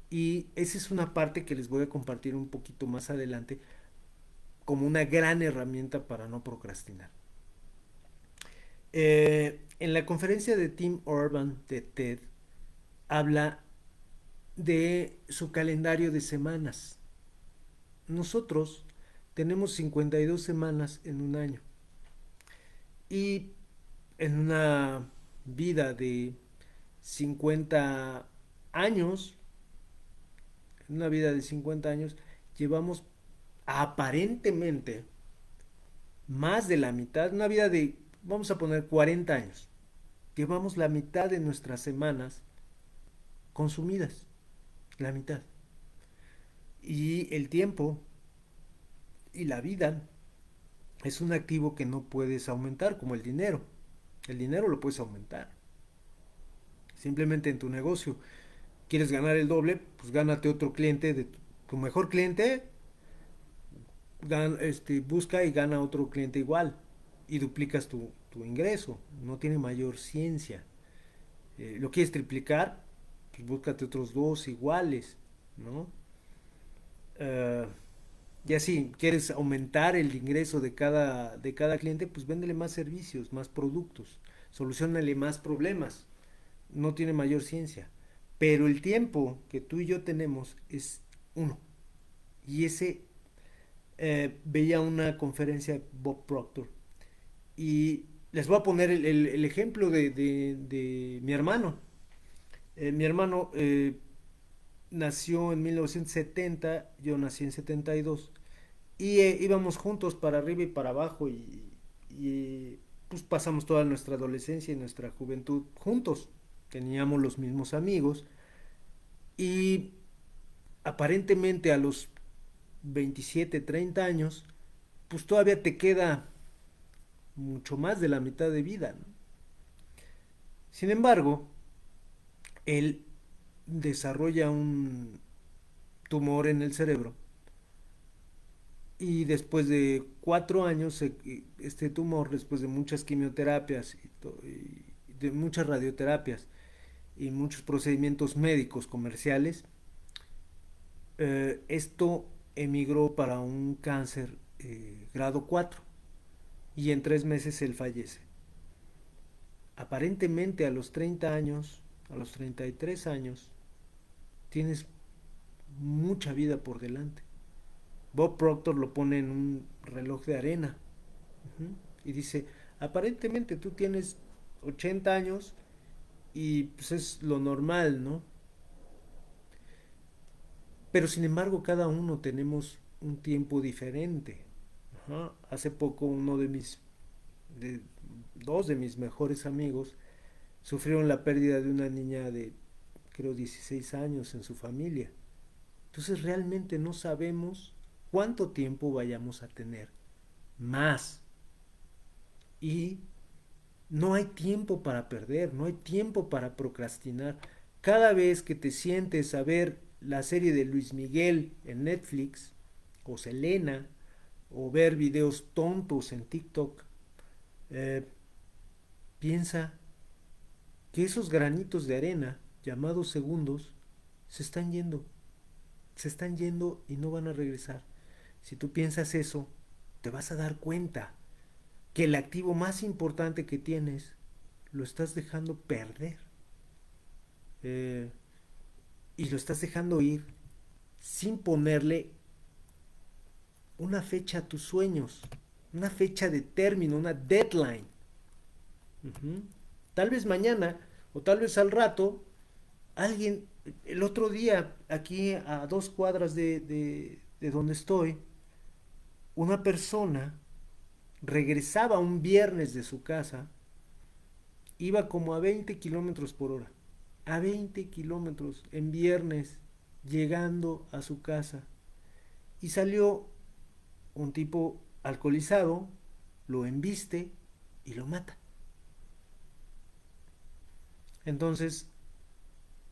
y esa es una parte que les voy a compartir un poquito más adelante, como una gran herramienta para no procrastinar. En la conferencia de Tim Urban de TED habla de su calendario de semanas. Nosotros tenemos 52 semanas en un año y en una vida de 50 años, en una vida de 50 años, llevamos aparentemente más de la mitad, una vida de, vamos a poner 40 años, llevamos la mitad de nuestras semanas consumidas, la mitad. Y el tiempo y la vida es un activo que no puedes aumentar, como el dinero. El dinero lo puedes aumentar. Simplemente en tu negocio. ¿Quieres ganar el doble? Pues gánate otro cliente de tu mejor cliente. Busca y gana otro cliente igual. Y duplicas tu ingreso. No tiene mayor ciencia. ¿Lo quieres triplicar? Pues búscate otros dos iguales, ¿no? Eh, y así, quieres aumentar el ingreso de cada cliente, pues véndele más servicios, más productos, solucionale más problemas. No tiene mayor ciencia. Pero el tiempo que tú y yo tenemos es uno. Y ese, veía una conferencia de Bob Proctor. Y les voy a poner el ejemplo de mi hermano. Mi hermano nació en 1970, yo nací en 72. Y íbamos juntos para arriba y para abajo pues pasamos toda nuestra adolescencia y nuestra juventud juntos. Teníamos los mismos amigos y aparentemente a los 27, 30 años, pues todavía te queda mucho más de la mitad de vida, ¿no? Sin embargo, él desarrolla un tumor en el cerebro y después de 4 años, este tumor, después de muchas quimioterapias y de muchas radioterapias y muchos procedimientos médicos comerciales, esto emigró para un cáncer grado 4 y en 3 meses él fallece. Aparentemente a los 30 años, a los 33 años, tienes mucha vida por delante. Bob Proctor lo pone en un reloj de arena. Ujú. Y dice, aparentemente tú tienes 80 años y pues es lo normal, ¿no? Pero sin embargo cada uno tenemos un tiempo diferente. Ajá. Hace poco de, dos de mis mejores amigos sufrieron la pérdida de una niña de, creo, 16 años en su familia. Entonces realmente no sabemos cuánto tiempo vayamos a tener más. Y no hay tiempo para perder, no hay tiempo para procrastinar. Cada vez que te sientes a ver la serie de Luis Miguel en Netflix, o Selena, o ver videos tontos en TikTok, eh, piensa que esos granitos de arena, llamados segundos, se están yendo. Se están yendo y no van a regresar. Si tú piensas eso, te vas a dar cuenta que el activo más importante que tienes lo estás dejando perder. Eh, y lo estás dejando ir sin ponerle una fecha a tus sueños, una fecha de término, una deadline. Ujú. Tal vez mañana o tal vez al rato, alguien, el otro día, aquí a 2 cuadras de donde estoy, una persona regresaba un viernes de su casa, iba como a 20 kilómetros por hora, a 20 kilómetros en viernes, llegando a su casa, y salió un tipo alcoholizado, lo embiste y lo mata. Entonces,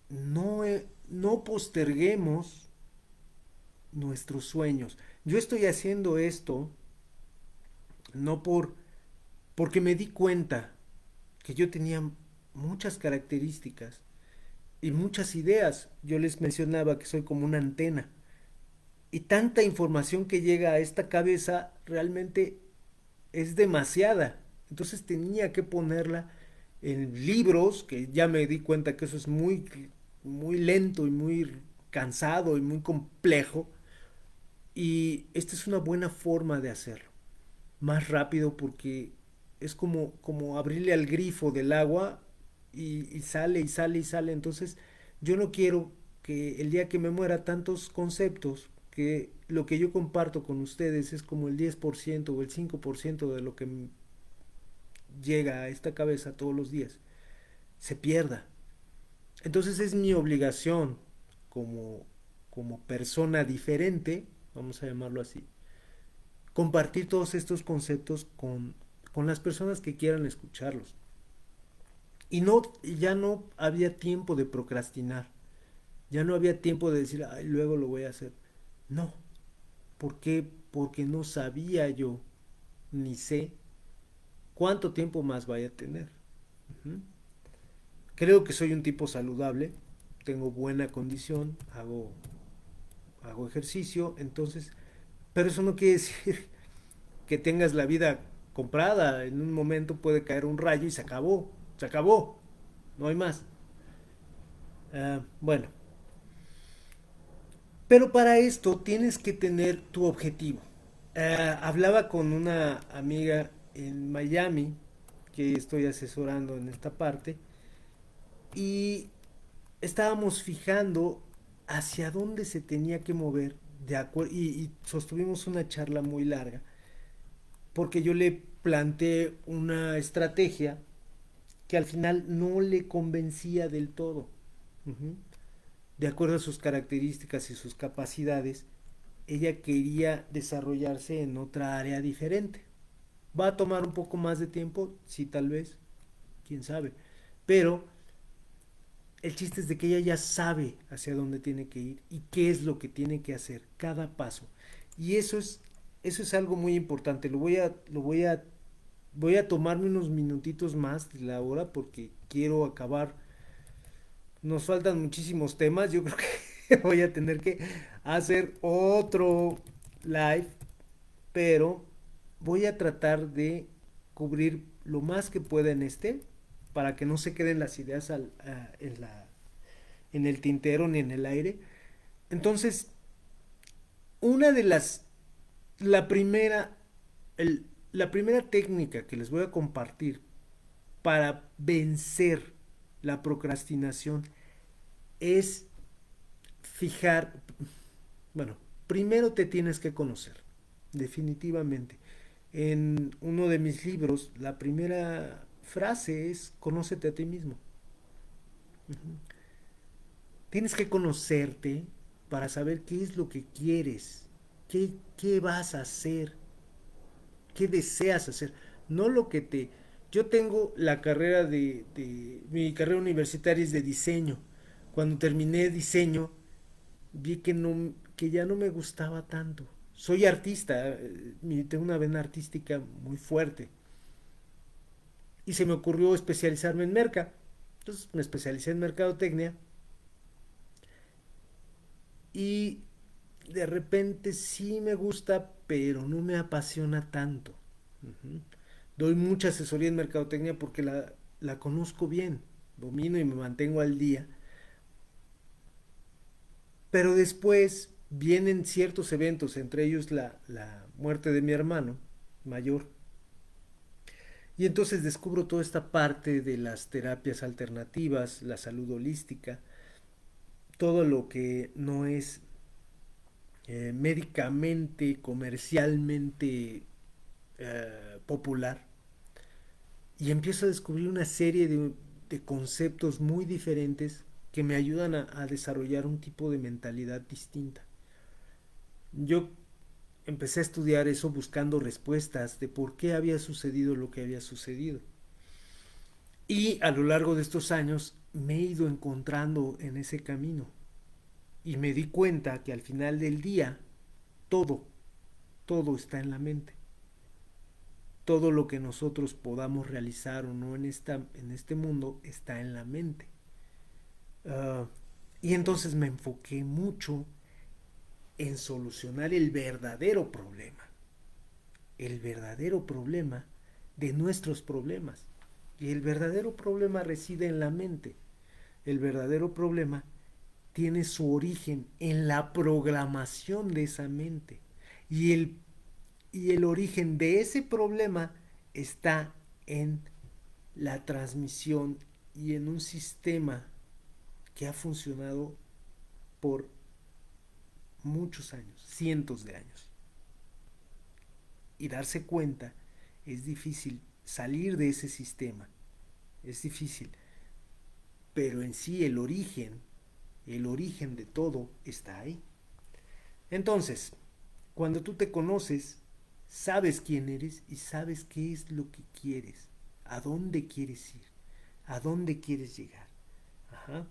no posterguemos nuestros sueños. Yo estoy haciendo esto no porque me di cuenta que yo tenía muchas características y muchas ideas. Yo les mencionaba que soy como una antena. Y tanta información que llega a esta cabeza realmente es demasiada. Entonces tenía que ponerla en libros, que ya me di cuenta que eso es muy lento y muy cansado y muy complejo. Y esta es una buena forma de hacerlo. Más rápido porque es como abrirle al grifo del agua y sale y sale y sale. Entonces yo no quiero que el día que me muera tantos conceptos, que lo que yo comparto con ustedes es como el 10% o el 5% de lo que llega a esta cabeza todos los días, se pierda. Entonces es mi obligación como, como persona diferente, vamos a llamarlo así, compartir todos estos conceptos con las personas que quieran escucharlos. Y no, ya no había tiempo de procrastinar, ya no había tiempo de decir, ay, luego lo voy a hacer. No, ¿por qué? Porque no sabía yo, ni sé cuánto tiempo más vaya a tener. Ujú. Creo que soy un tipo saludable, tengo buena condición, hago ejercicio, entonces, pero eso no quiere decir que tengas la vida comprada. En un momento puede caer un rayo y se acabó, no hay más. Bueno, pero para esto tienes que tener tu objetivo. Hablaba con una amiga en Miami que estoy asesorando en esta parte y estábamos fijando hacia dónde se tenía que mover y sostuvimos una charla muy larga porque yo le planteé una estrategia que al final no le convencía del todo. Ujú. De acuerdo a sus características y sus capacidades, ella quería desarrollarse en otra área diferente. ¿Va a tomar un poco más de tiempo? Sí, tal vez, quién sabe. Pero el chiste es de que ella ya sabe hacia dónde tiene que ir y qué es lo que tiene que hacer, cada paso. Y eso es algo muy importante. Voy a tomarme unos minutitos más de la hora porque quiero acabar. Nos faltan muchísimos temas. Yo creo que voy a tener que hacer otro live, pero voy a tratar de cubrir lo más que pueda en este para que no se queden las ideas en el tintero ni en el aire. Entonces, una de las, la primera, la primera técnica que les voy a compartir para vencer la procrastinación es fijar, bueno, primero te tienes que conocer, definitivamente. En uno de mis libros, la primera frase es, conócete a ti mismo. Tienes que conocerte para saber qué es lo que quieres, qué vas a hacer, qué deseas hacer, no lo que te... Yo tengo la carrera mi carrera universitaria es de diseño. Cuando terminé diseño, vi que ya no me gustaba tanto. Soy artista, tengo una vena artística muy fuerte. Y se me ocurrió especializarme en merca. Entonces me especialicé en mercadotecnia y de repente sí me gusta, pero no me apasiona tanto. Ujú. Doy mucha asesoría en mercadotecnia porque la conozco bien, domino y me mantengo al día. Pero después vienen ciertos eventos, entre ellos la muerte de mi hermano mayor. Y entonces descubro toda esta parte de las terapias alternativas, la salud holística, todo lo que no es médicamente, comercialmente popular. Y empiezo a descubrir una serie de conceptos muy diferentes que me ayudan a desarrollar un tipo de mentalidad distinta. Yo empecé a estudiar eso buscando respuestas de por qué había sucedido lo que había sucedido. Y a lo largo de estos años me he ido encontrando en ese camino. Y me di cuenta que al final del día todo, todo está en la mente. Todo lo que nosotros podamos realizar o no en este mundo está en la mente. Uh, y entonces me enfoqué mucho en solucionar el verdadero problema de nuestros problemas. Y el verdadero problema reside en la mente. El verdadero problema tiene su origen en la programación de esa mente. Y el origen de ese problema está en la transmisión y en un sistema que ha funcionado por muchos años, cientos de años. Y darse cuenta es difícil, salir de ese sistema es difícil, pero en sí el origen de todo está ahí. Entonces, cuando tú te conoces, sabes quién eres y sabes qué es lo que quieres, a dónde quieres ir, a dónde quieres llegar. Ajá.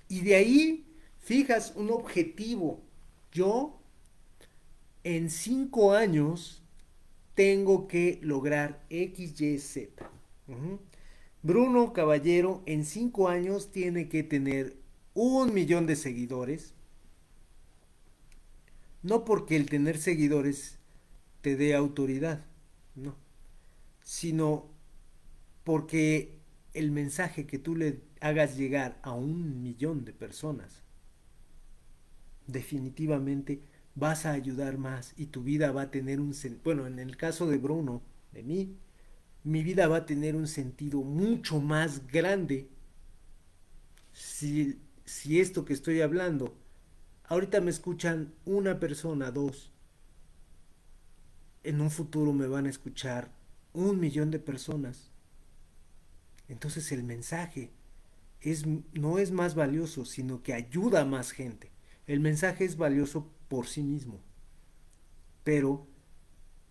Y de ahí fijas un objetivo. Yo en 5 años tengo que lograr X, Y, Z. Uh-huh. Bruno Caballero en 5 años tiene que tener 1 millón de seguidores. No porque el tener seguidores te dé autoridad, no, sino porque el mensaje que tú le hagas llegar a 1 millón de personas, definitivamente vas a ayudar más y tu vida va a tener bueno, en el caso de Bruno, de mí, mi vida va a tener un sentido mucho más grande si esto que estoy hablando, ahorita me escuchan una persona, dos, en un futuro me van a escuchar 1 millón de personas. Entonces el mensaje no es más valioso, sino que ayuda a más gente. El mensaje es valioso por sí mismo, pero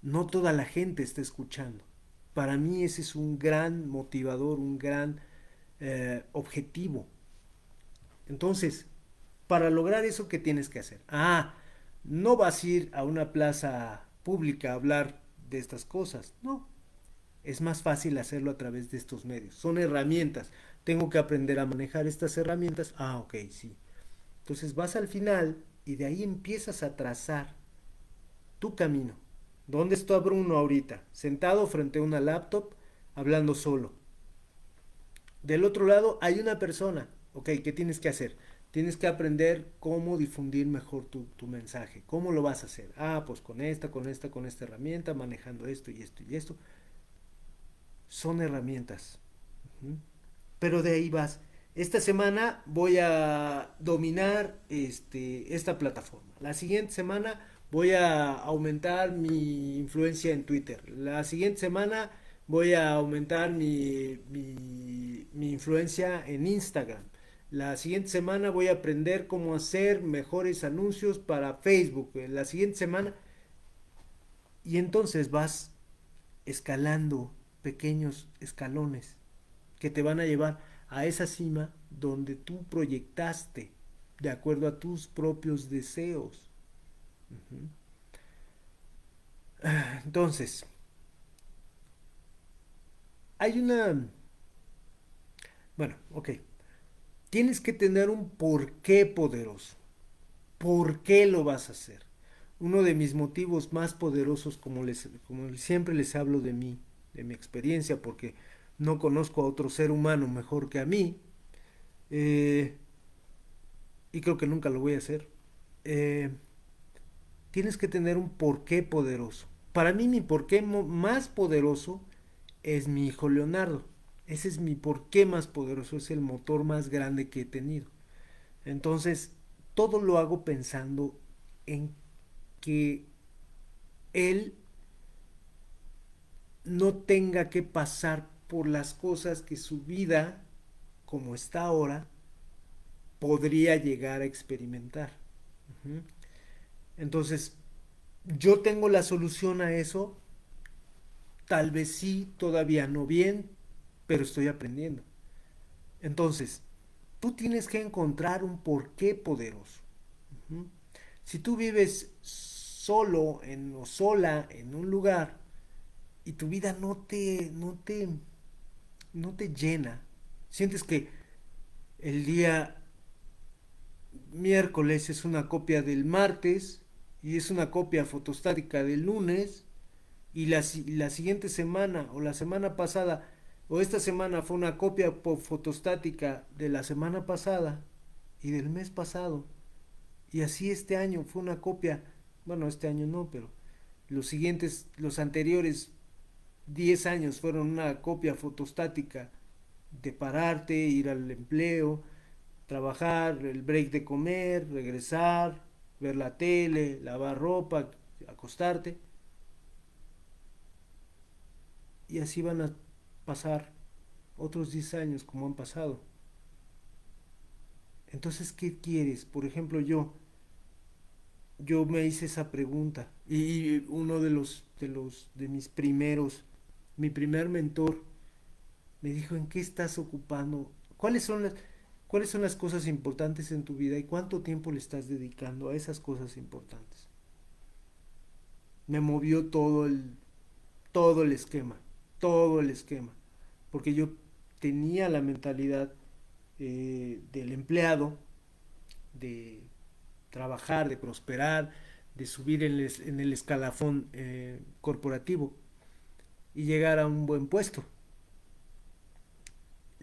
no toda la gente está escuchando. Para mí ese es un gran motivador, un gran objetivo. Entonces, para lograr eso, ¿qué tienes que hacer? No vas a ir a una plaza pública a hablar de estas cosas. No, es más fácil hacerlo a través de estos medios. Son herramientas. Tengo que aprender a manejar estas herramientas. Ok, sí. Entonces vas al final y de ahí empiezas a trazar tu camino. ¿Dónde está Bruno ahorita? Sentado frente a una laptop, hablando solo. Del otro lado hay una persona. Ok, ¿qué tienes que hacer? Tienes que aprender cómo difundir mejor tu mensaje. ¿Cómo lo vas a hacer? Pues con esta herramienta, manejando esto y esto y esto. Son herramientas. Uh-huh. Pero de ahí vas. Esta semana voy a dominar esta plataforma. La siguiente semana voy a aumentar mi influencia en Twitter. La siguiente semana voy a aumentar mi influencia en Instagram. La siguiente semana voy a aprender cómo hacer mejores anuncios para Facebook. La siguiente semana. Y entonces vas escalando pequeños escalones que te van a llevar a esa cima donde tú proyectaste de acuerdo a tus propios deseos. Uh-huh. Entonces, hay una... Bueno, ok. Tienes que tener un porqué poderoso. ¿Por qué lo vas a hacer? Uno de mis motivos más poderosos, como siempre les hablo de mí, de mi experiencia, porque no conozco a otro ser humano mejor que a mí, eh, y creo que nunca lo voy a hacer. eh, Tienes que tener un porqué poderoso. Para mí mi porqué más poderoso es mi hijo Leonardo. Ese es mi porqué más poderoso, es el motor más grande que he tenido. Entonces, todo lo hago pensando en que él no tenga que pasar por las cosas que su vida, como está ahora, podría llegar a experimentar. Uh-huh. Entonces, yo tengo la solución a eso, tal vez sí, todavía no bien, pero estoy aprendiendo. Entonces, tú tienes que encontrar un porqué poderoso. Uh-huh. Si tú vives solo o sola en un lugar y tu vida no te llena, sientes que el día miércoles es una copia del martes y es una copia fotostática del lunes y la siguiente semana o la semana pasada o esta semana fue una copia fotostática de la semana pasada y del mes pasado y así este año fue una copia, bueno, este año no, pero los anteriores 10 años fueron una copia fotostática de pararte, ir al empleo, trabajar, el break de comer, regresar, ver la tele, lavar ropa, acostarte. Y así van a pasar otros 10 años como han pasado. Entonces, ¿qué quieres? Por ejemplo, yo me hice esa pregunta y uno de mis primeros, mi primer mentor me dijo, ¿en qué estás ocupando? ¿Cuáles son las cosas importantes en tu vida y cuánto tiempo le estás dedicando a esas cosas importantes? Me movió todo el esquema, todo el esquema, porque yo tenía la mentalidad del empleado, de trabajar, de prosperar, de subir en el escalafón corporativo y llegar a un buen puesto.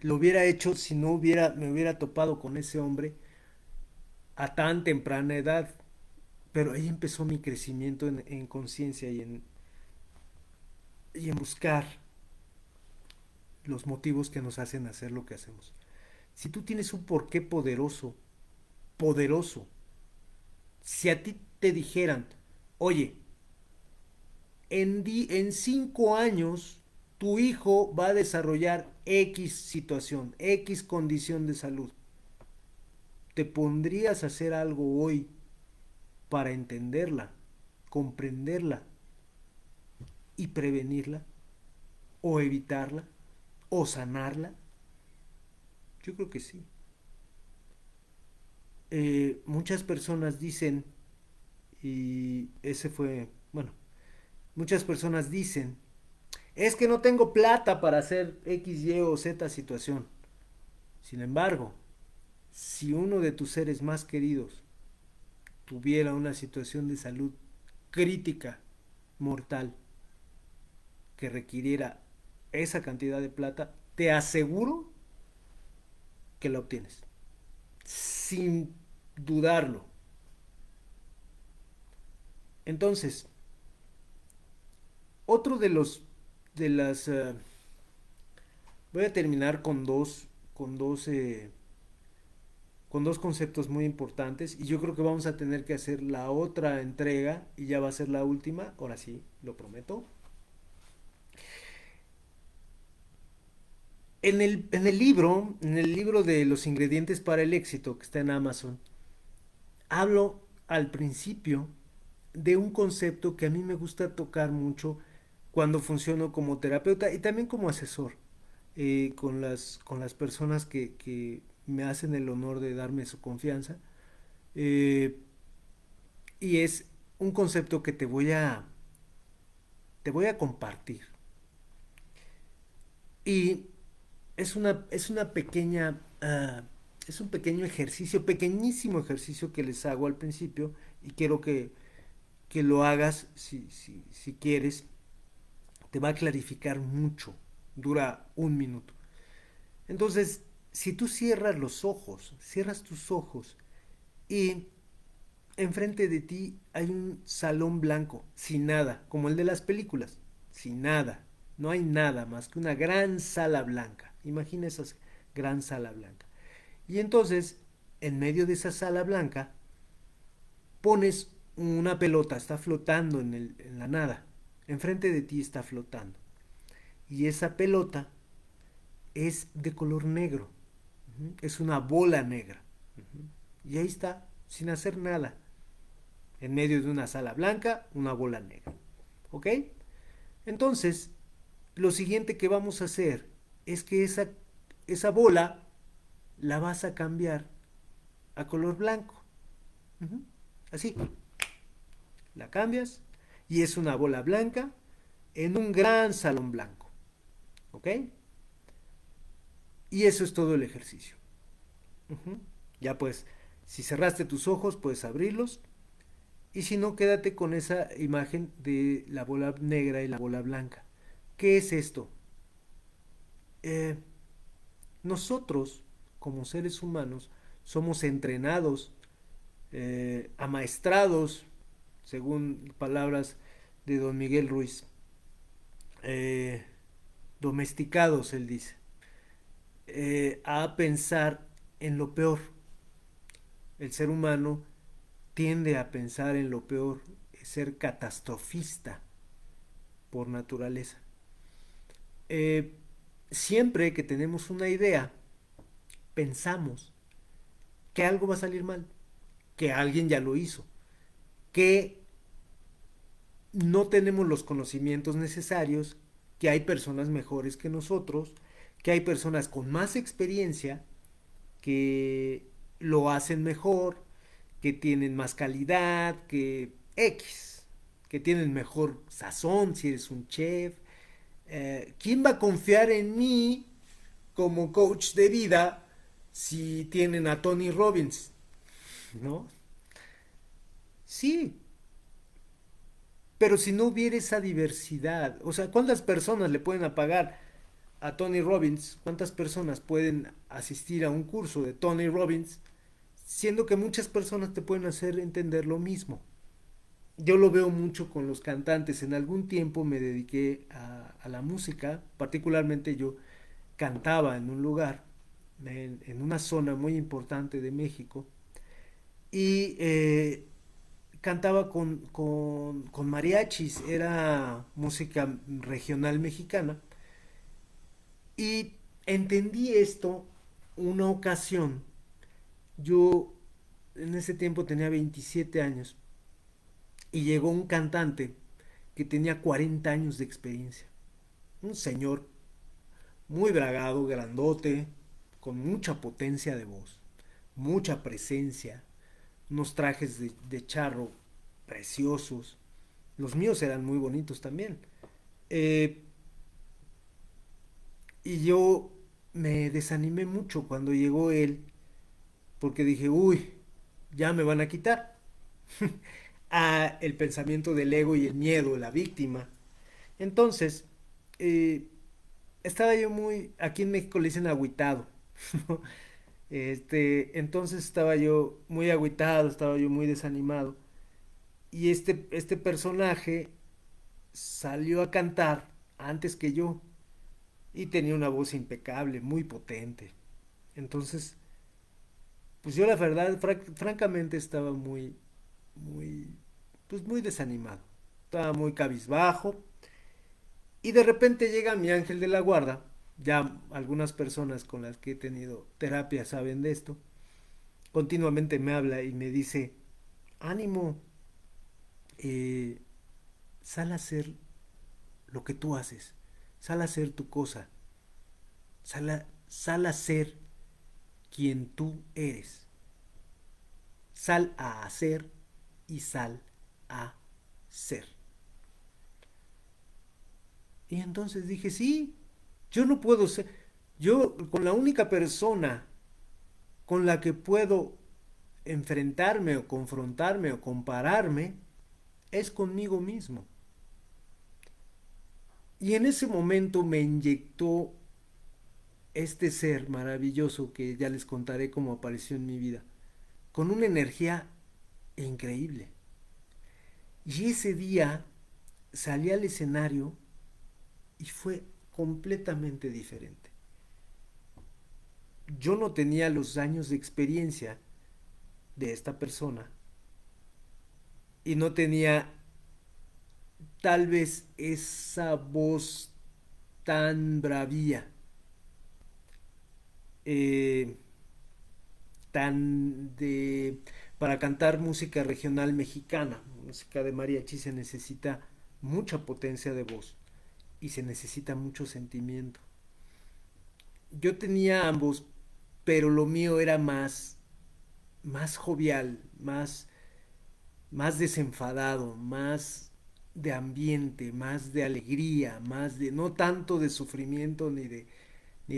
Lo hubiera hecho si no me hubiera topado con ese hombre a tan temprana edad. Pero ahí empezó mi crecimiento en conciencia y en buscar los motivos que nos hacen hacer lo que hacemos. Si tú tienes un porqué poderoso, poderoso, si a ti te dijeran, oye, en 5 años tu hijo va a desarrollar X situación, X condición de salud, ¿te pondrías a hacer algo hoy para entenderla, comprenderla y prevenirla? ¿O evitarla? ¿O sanarla? Yo creo que sí. Muchas personas dicen, y ese fue, bueno, muchas personas dicen, es que no tengo plata para hacer X, Y o Z situación. Sin embargo, si uno de tus seres más queridos tuviera una situación de salud crítica, mortal, que requiriera esa cantidad de plata, te aseguro que la obtienes. Sin dudarlo. Entonces, otro de los de las voy a terminar con dos conceptos muy importantes y yo creo que vamos a tener que hacer la otra entrega y ya va a ser la última, ahora sí, lo prometo. En el libro de los ingredientes para el éxito que está en Amazon, hablo al principio de un concepto que a mí me gusta tocar mucho cuando funciono como terapeuta y también como asesor con las personas que me hacen el honor de darme su confianza. Eh, y es un concepto que te voy a compartir. Y es una pequeña, es un pequeño ejercicio, pequeñísimo ejercicio que les hago al principio y quiero que lo hagas si quieres. Te va a clarificar mucho. Dura 1 minuto. Entonces, si tú cierras los ojos, cierras tus ojos y enfrente de ti hay un salón blanco, sin nada, como el de las películas, sin nada. No hay nada más que una gran sala blanca. Imagina esa gran sala blanca. Y entonces, en medio de esa sala blanca, pones una pelota, está flotando en la nada. Enfrente de ti está flotando. Y esa pelota es de color negro. Es una bola negra. Y ahí está, sin hacer nada. En medio de una sala blanca, una bola negra. ¿Ok? Entonces, lo siguiente que vamos a hacer es que esa bola la vas a cambiar a color blanco. Así. La cambias y es una bola blanca en un gran salón blanco. ¿Ok? Y eso es todo el ejercicio. Ya pues, Si cerraste tus ojos, puedes abrirlos. Y si no, quédate con esa imagen de la bola negra y la bola blanca. ¿Qué es esto? Eh, Nosotros, como seres humanos, somos entrenados, amaestrados, según palabras de don Miguel Ruiz, eh, domesticados, él dice, a pensar en lo peor. El ser humano tiende a pensar en lo peor, ser catastrofista por naturaleza. Eh, Siempre que tenemos una idea, pensamos que algo va a salir mal, que alguien ya lo hizo, que no tenemos los conocimientos necesarios, que hay personas mejores que nosotros, que hay personas con más experiencia que lo hacen mejor, que tienen más calidad, que X, que tienen mejor sazón si eres un chef. ¿Quién va a confiar en mí como coach de vida si tienen a Tony Robbins? ¿No? Sí, pero si no hubiera esa diversidad, o sea, ¿cuántas personas le pueden pagar a Tony Robbins? ¿Cuántas personas pueden asistir a un curso de Tony Robbins? Siendo que muchas personas te pueden hacer entender lo mismo. Yo lo veo mucho con los cantantes. En algún tiempo me dediqué a la música, particularmente yo cantaba en un lugar, en una zona muy importante de México, y cantaba con mariachis, era música regional mexicana, y entendí esto una ocasión. Yo en ese tiempo tenía 27 años y llegó un cantante que tenía 40 años de experiencia. Un señor muy bragado, grandote, con mucha potencia de voz, mucha presencia, unos trajes de charro preciosos. Los míos eran muy bonitos también. Eh, y yo me desanimé mucho cuando llegó él, porque dije, uy, ya me van a quitar. El pensamiento del ego y el miedo, la víctima. Entonces, eh, estaba yo muy, aquí en México le dicen agüitado. Entonces estaba yo muy agüitado, estaba yo muy desanimado. Y este personaje salió a cantar antes que yo y tenía una voz impecable, muy potente. Entonces, pues yo la verdad, francamente estaba muy, pues muy desanimado. Estaba muy cabizbajo. Y de repente llega mi ángel de la guarda. Ya algunas personas con las que he tenido terapia saben de esto. Continuamente me habla y me dice, ánimo, eh, sal a hacer lo que tú haces, sal a hacer tu cosa, sal a ser quien tú eres, sal a hacer y sal a ser. Y entonces dije, sí, yo no puedo ser, yo con la única persona con la que puedo enfrentarme o confrontarme o compararme es conmigo mismo. Y en ese momento me inyectó este ser maravilloso que ya les contaré cómo apareció en mi vida, con una energía increíble. Y ese día salí al escenario y fue completamente diferente. Yo no tenía los años de experiencia de esta persona y no tenía tal vez esa voz tan bravía, eh, tan de... Para cantar música regional mexicana, música de mariachi, se necesita mucha potencia de voz y se necesita mucho sentimiento. Yo tenía ambos, pero lo mío era más jovial, más desenfadado, más de ambiente, más de alegría, más de no tanto de sufrimiento ni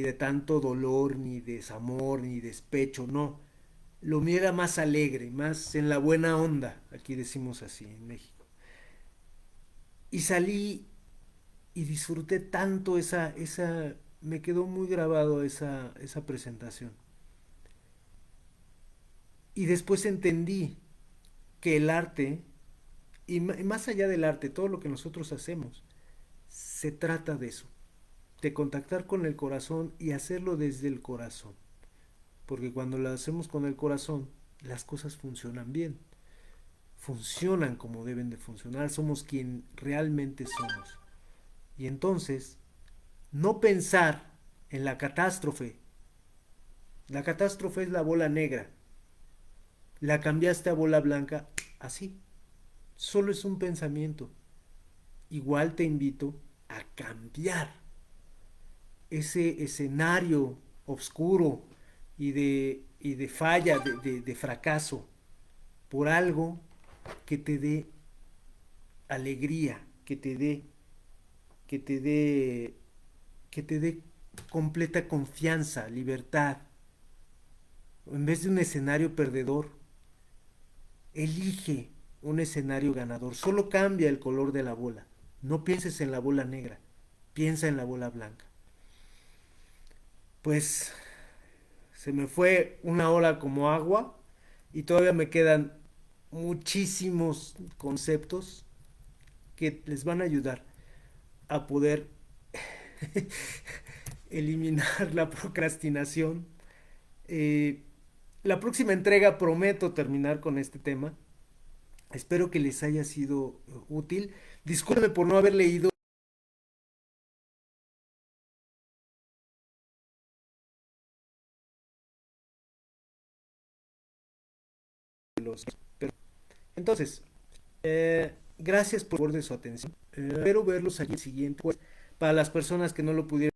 de tanto dolor, ni desamor, ni despecho, no. Lo mío era más alegre, más en la buena onda, aquí decimos así en México. Y salí y disfruté tanto me quedó muy grabado esa presentación. Y después entendí que el arte, y más allá del arte, todo lo que nosotros hacemos, se trata de eso, de contactar con el corazón y hacerlo desde el corazón. Porque cuando lo hacemos con el corazón, las cosas funcionan bien, funcionan como deben de funcionar, somos quien realmente somos. Y entonces, no pensar en la catástrofe es la bola negra, la cambiaste a bola blanca, así, solo es un pensamiento. Igual te invito a cambiar ese escenario oscuro y de falla, de fracaso, por algo que te dé alegría, que te dé, que te dé completa confianza, libertad. En vez de un escenario perdedor, elige un escenario ganador. Solo cambia el color de la bola. No pienses en la bola negra, piensa en la bola blanca. Pues se me fue una hora como agua y todavía me quedan muchísimos conceptos que les van a ayudar a poder eliminar la procrastinación. Eh, la próxima entrega prometo terminar con este tema. Espero que les haya sido útil. Discúlpenme por no haber leído los... Pero, entonces, gracias por de su atención. Espero verlos allí el siguiente. Pues, para las personas que no lo pudieron